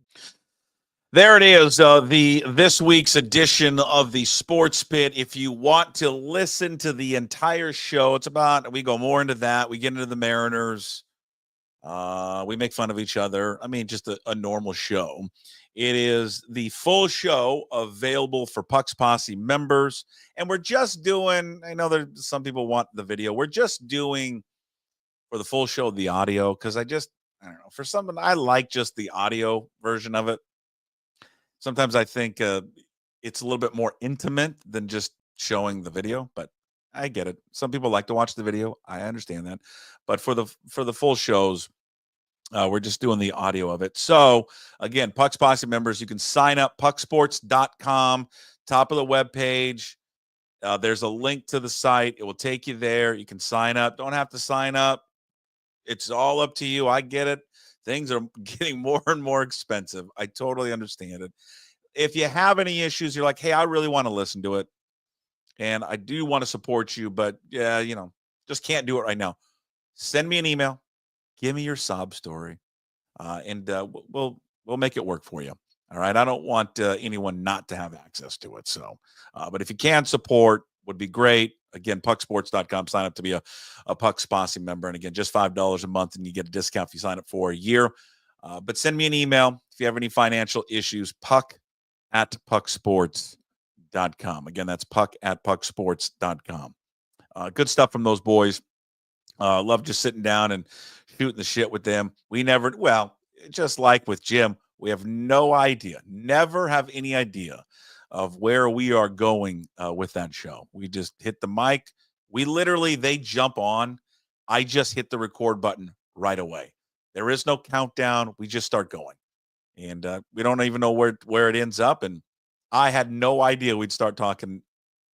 There it is, this week's edition of the Sports Pit. If you want to listen to the entire show, we go more into that. We get into the Mariners. We make fun of each other. I mean, just a normal show. It is the full show available for Puck's Posse members. And we're just doing, I know there's some people want the video. We're just doing for the full show the audio because I don't know. For someone, I like just the audio version of it. Sometimes I think it's a little bit more intimate than just showing the video, but I get it. Some people like to watch the video. I understand that. But for the full shows, we're just doing the audio of it. So, again, Puck's Posse members, you can sign up, pucksports.com, top of the webpage. There's a link to the site. It will take you there. You can sign up. Don't have to sign up. It's all up to you. I get it. Things are getting more and more expensive. I totally understand it. If you have any issues, you're like, hey, I really want to listen to it. And I do want to support you, but just can't do it right now. Send me an email. Give me your sob story. And we'll make it work for you. All right. I don't want anyone not to have access to it. So, but if you can support, would be great. Again, pucksports.com. Sign up to be a Puck's Posse member. And again, just $5 a month, and you get a discount if you sign up for a year. But send me an email if you have any financial issues, puck@pucksports.com. Again, that's puck@pucksports.com. Good stuff from those boys. Love just sitting down and shooting the shit with them. Just like with Jim, we have no idea, never have any idea of where we are going with that show. We just hit the mic. They jump on. I just hit the record button right away. There is no countdown. We just start going. And we don't even know where it ends up. And I had no idea we'd start talking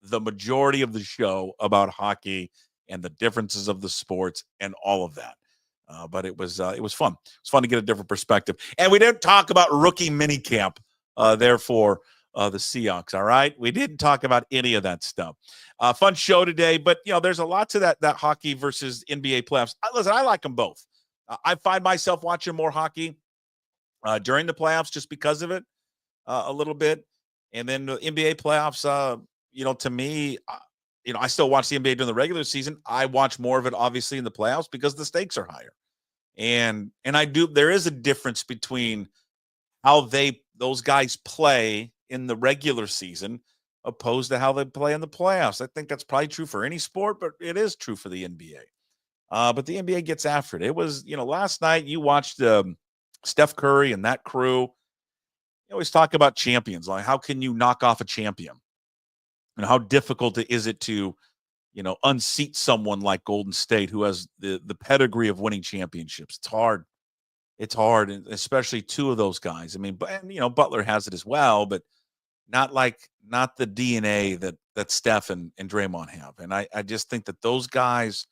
the majority of the show about hockey and the differences of the sports and all of that. But it was fun. It was fun to get a different perspective. And we didn't talk about rookie minicamp, therefore, the Seahawks. All right. We didn't talk about any of that stuff. Fun show today, but there's a lot to that hockey versus NBA playoffs. Listen, I like them both. I find myself watching more hockey during the playoffs just because of it a little bit. And then the NBA playoffs, to me, I still watch the NBA during the regular season. I watch more of it, obviously, in the playoffs because the stakes are higher. And there is a difference between how those guys play in the regular season opposed to how they play in the playoffs. I think that's probably true for any sport, but it is true for the NBA. But the NBA gets after it. It was, last night you watched Steph Curry and that crew. You always talk about champions. Like, how can you knock off a champion? And how difficult is it to, unseat someone like Golden State who has the pedigree of winning championships? It's hard. It's hard, and especially two of those guys. I mean, Butler has it as well, but not the DNA that Steph and Draymond have. And I just think that those guys,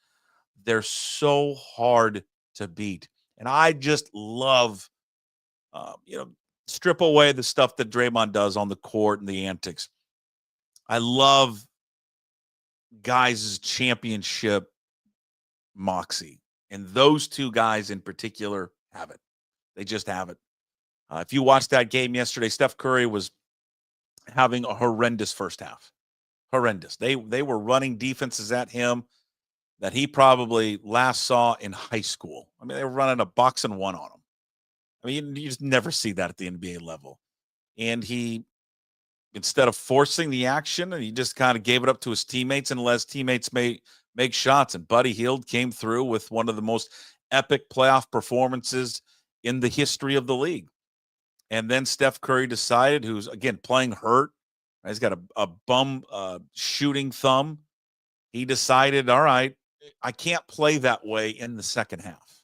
they're so hard to beat. And I just love, strip away the stuff that Draymond does on the court and the antics. I love guys' championship moxie. And those two guys in particular have it. They just have it. If you watched that game yesterday, Steph Curry was having a horrendous first half. Horrendous. They were running defenses at him that he probably last saw in high school. I mean, they were running a box and one on him. I mean, you just never see that at the NBA level. And he, instead of forcing the action, and he just kind of gave it up to his teammates and let his teammates make shots. And Buddy Hield came through with one of the most epic playoff performances in the history of the league. And then Steph Curry decided, who's, again, playing hurt. He's got a bum shooting thumb. He decided, all right, I can't play that way in the second half.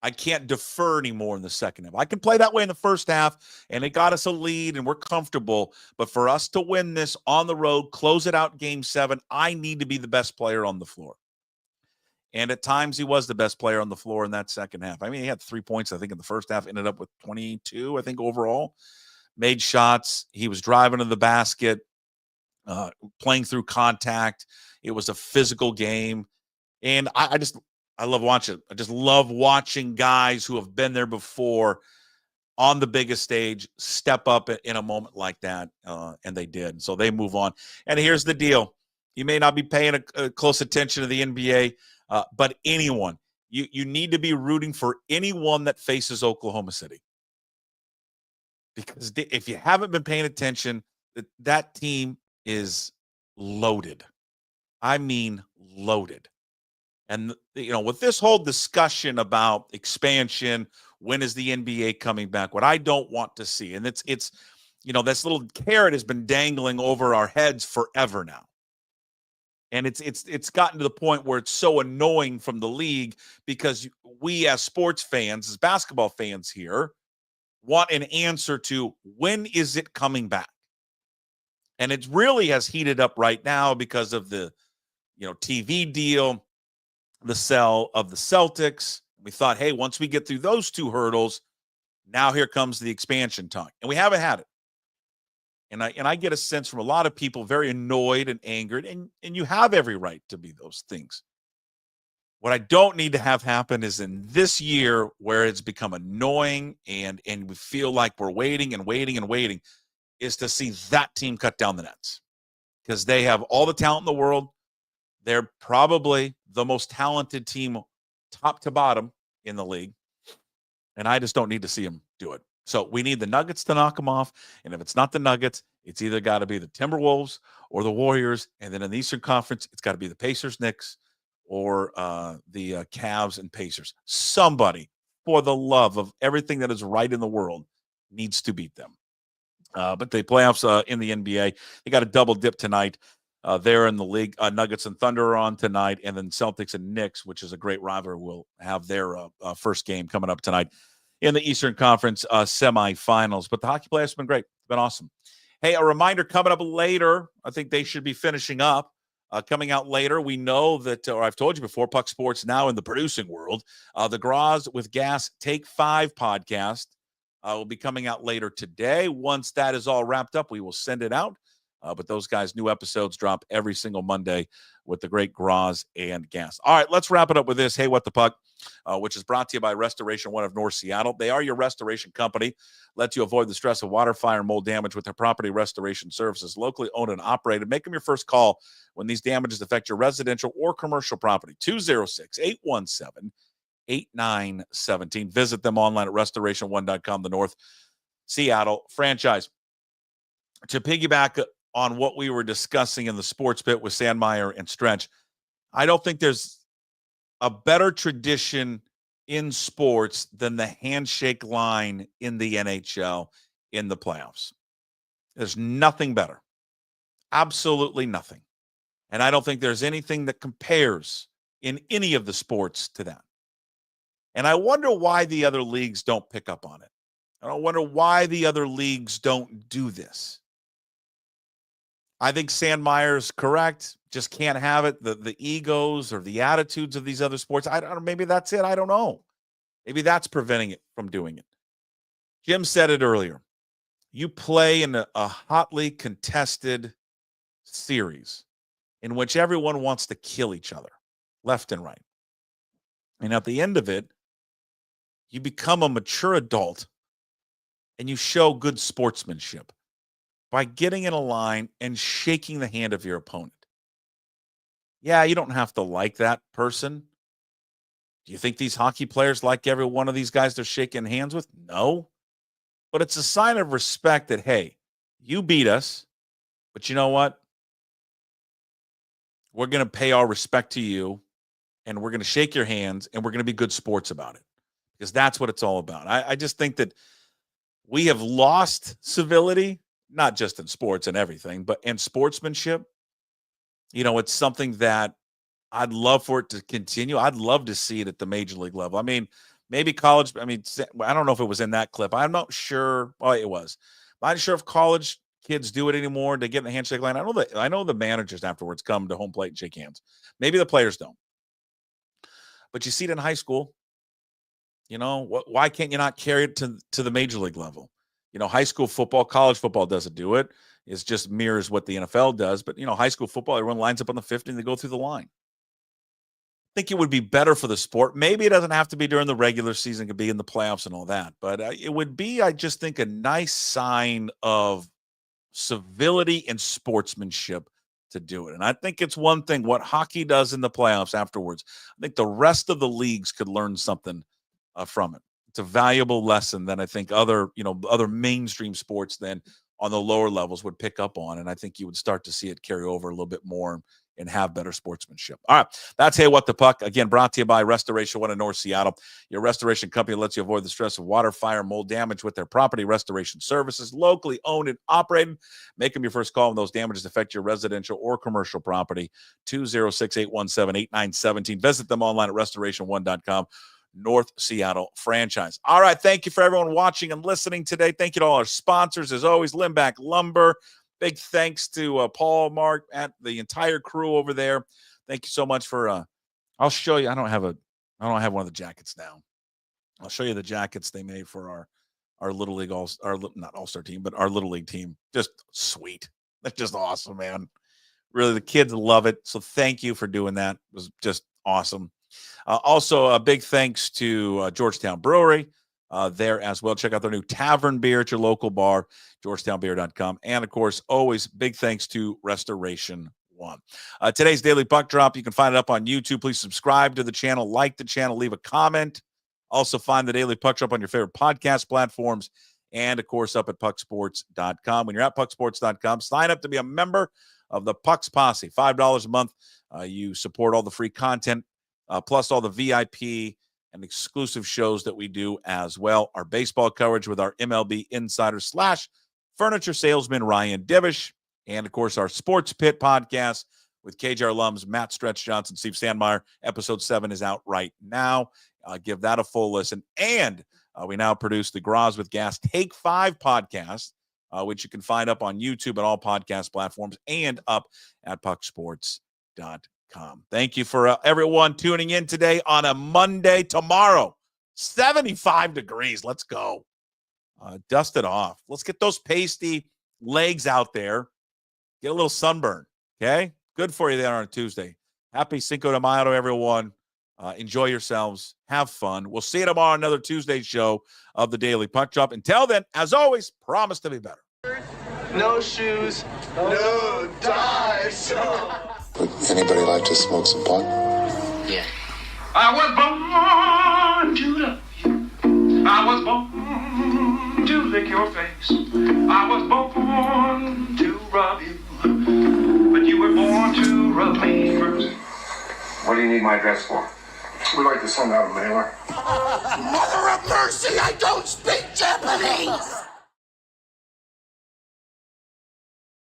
I can't defer anymore in the second half. I can play that way in the first half, and it got us a lead, and we're comfortable. But for us to win this on the road, close it out Game 7, I need to be the best player on the floor. And at times he was the best player on the floor in that second half. I mean, he had 3 points, I think, in the first half, ended up with 22, I think, overall. Made shots. He was driving to the basket, playing through contact. It was a physical game. And I love watching it. I just love watching guys who have been there before on the biggest stage step up in a moment like that, and they did. So they move on. And here's the deal. You may not be paying a close attention to the NBA, but anyone. You need to be rooting for anyone that faces Oklahoma City. Because if you haven't been paying attention, that team is loaded. I mean loaded. And, with this whole discussion about expansion, when is the NBA coming back, what I don't want to see, and it's this little carrot has been dangling over our heads forever now. And it's gotten to the point where it's so annoying from the league because we as sports fans, as basketball fans here, want an answer to when is it coming back? And it really has heated up right now because of the, TV deal, the sell of the Celtics. We thought, hey, once we get through those two hurdles, now here comes the expansion talk. And we haven't had it. And I get a sense from a lot of people very annoyed and angered, and you have every right to be those things. What I don't need to have happen is in this year where it's become annoying and we feel like we're waiting and waiting and waiting, is to see that team cut down the nets. Because they have all the talent in the world. They're probably the most talented team top to bottom in the league. And I just don't need to see them do it. So we need the Nuggets to knock them off. And if it's not the Nuggets, it's either got to be the Timberwolves or the Warriors. And then in the Eastern Conference, it's got to be the Pacers, Knicks, or the Cavs and Pacers. Somebody, for the love of everything that is right in the world, needs to beat them. But the playoffs in the NBA, they got a double dip tonight. There in the league, Nuggets and Thunder are on tonight, and then Celtics and Knicks, which is a great rivalry, will have their first game coming up tonight in the Eastern Conference semifinals. But the hockey playoffs have been great. It's been awesome. Hey, a reminder coming up later. I think they should be finishing up. Coming out later, we know that, or I've told you before, Puck Sports now in the producing world. The Graz with Gas Take 5 podcast will be coming out later today. Once that is all wrapped up, we will send it out. But those guys' new episodes drop every single Monday with the great Graz and Gas. All right, let's wrap it up with this. Hey, What the Puck, which is brought to you by Restoration One of North Seattle. They are your restoration company. Lets you avoid the stress of water, fire, and mold damage with their property restoration services. Locally owned and operated. Make them your first call when these damages affect your residential or commercial property. 206-817-8917. Visit them online at restoration1.com, the North Seattle franchise. To piggyback on what we were discussing in the sports bit with Sandmeyer and Stretch, I don't think there's a better tradition in sports than the handshake line in the NHL in the playoffs. There's nothing better. Absolutely nothing. And I don't think there's anything that compares in any of the sports to that. And I wonder why the other leagues don't pick up on it. I wonder why the other leagues don't do this. I think Sandmeyer's correct. Just can't have it. The egos or the attitudes of these other sports. I don't know. Maybe that's it. I don't know. Maybe that's preventing it from doing it. Jim said it earlier. You play in a hotly contested series in which everyone wants to kill each other, left and right. And at the end of it, you become a mature adult and you show good sportsmanship by getting in a line and shaking the hand of your opponent. Yeah, you don't have to like that person. Do you think these hockey players like every one of these guys they're shaking hands with? No. But it's a sign of respect that, hey, you beat us, but you know what? We're going to pay our respect to you, and we're going to shake your hands, and we're going to be good sports about it, because that's what it's all about. I just think that we have lost civility, not just in sports and everything, but in sportsmanship. It's something that I'd love for it to continue. I'd love to see it at the major league level. I mean, Maybe college. I mean, I don't know if it was in that clip. I'm not sure. Well, it was. I'm not sure if college kids do it anymore. They get in the handshake line. I know the managers afterwards come to home plate and shake hands. Maybe the players don't. But you see it in high school. You know, why can't you not carry it to the major league level? You know, high school football, college football doesn't do it. It just mirrors what the NFL does. But, you know, high school football, everyone lines up on the 50 and they go through the line. I think it would be better for the sport. Maybe it doesn't have to be during the regular season. It could be in the playoffs and all that. But it would be, I just think, a nice sign of civility and sportsmanship to do it. And I think it's one thing what hockey does in the playoffs afterwards. I think the rest of the leagues could learn something from it. It's a valuable lesson that I think other mainstream sports then on the lower levels would pick up on. And I think you would start to see it carry over a little bit more and have better sportsmanship. All right. That's Hey What the Puck. Again, brought to you by Restoration One in North Seattle. Your restoration company lets you avoid the stress of water, fire, mold damage with their property restoration services, locally owned and operated. Make them your first call when those damages affect your residential or commercial property. 206-817-8917. Visit them online at restoration1.com. North Seattle franchise. All right. Thank you for everyone watching and listening today. Thank you to all our sponsors. As always, Limback Lumber. Big thanks to Paul, Mark, and the entire crew over there. Thank you so much for, I'll show you. I don't have one of the jackets now. I'll show you the jackets they made for our Little League, not All-Star team, but our Little League team. Just sweet. That's just awesome, man. Really, the kids love it. So thank you for doing that. It was just awesome. Also, a big thanks to Georgetown Brewery there as well. Check out their new tavern beer at your local bar, georgetownbeer.com. And, of course, always big thanks to Restoration One. Today's Daily Puck Drop, you can find it up on YouTube. Please subscribe to the channel, like the channel, leave a comment. Also find the Daily Puck Drop on your favorite podcast platforms and, of course, up at pucksports.com. When you're at pucksports.com, sign up to be a member of the Pucks Posse. $5 a month. You support all the free content. Plus all the VIP and exclusive shows that we do as well. Our baseball coverage with our MLB insider / furniture salesman Ryan Divish. And, of course, our Sports Pit podcast with KJR alums Matt Stretch Johnson, Steve Sandmeyer. Episode 7 is out right now. Give that a full listen. And we now produce the Graz with Gas Take 5 podcast, which you can find up on YouTube and all podcast platforms and up at pucksports.com. Thank you for everyone tuning in today on a Monday. Tomorrow, 75 degrees. Let's go. Dust it off. Let's get those pasty legs out there. Get a little sunburn. Okay? Good for you there on a Tuesday. Happy Cinco de Mayo to everyone. Enjoy yourselves. Have fun. We'll see you tomorrow on another Tuesday show of the Daily Puck Drop. Until then, as always, promise to be better. No shoes, no ties. Would anybody like to smoke some pot? Yeah. I was born to love you. I was born to lick your face. I was born to rub you. But you were born to rub me first. What do you need my address for? We'd like to send out a mailer. Mother of mercy, I don't speak Japanese!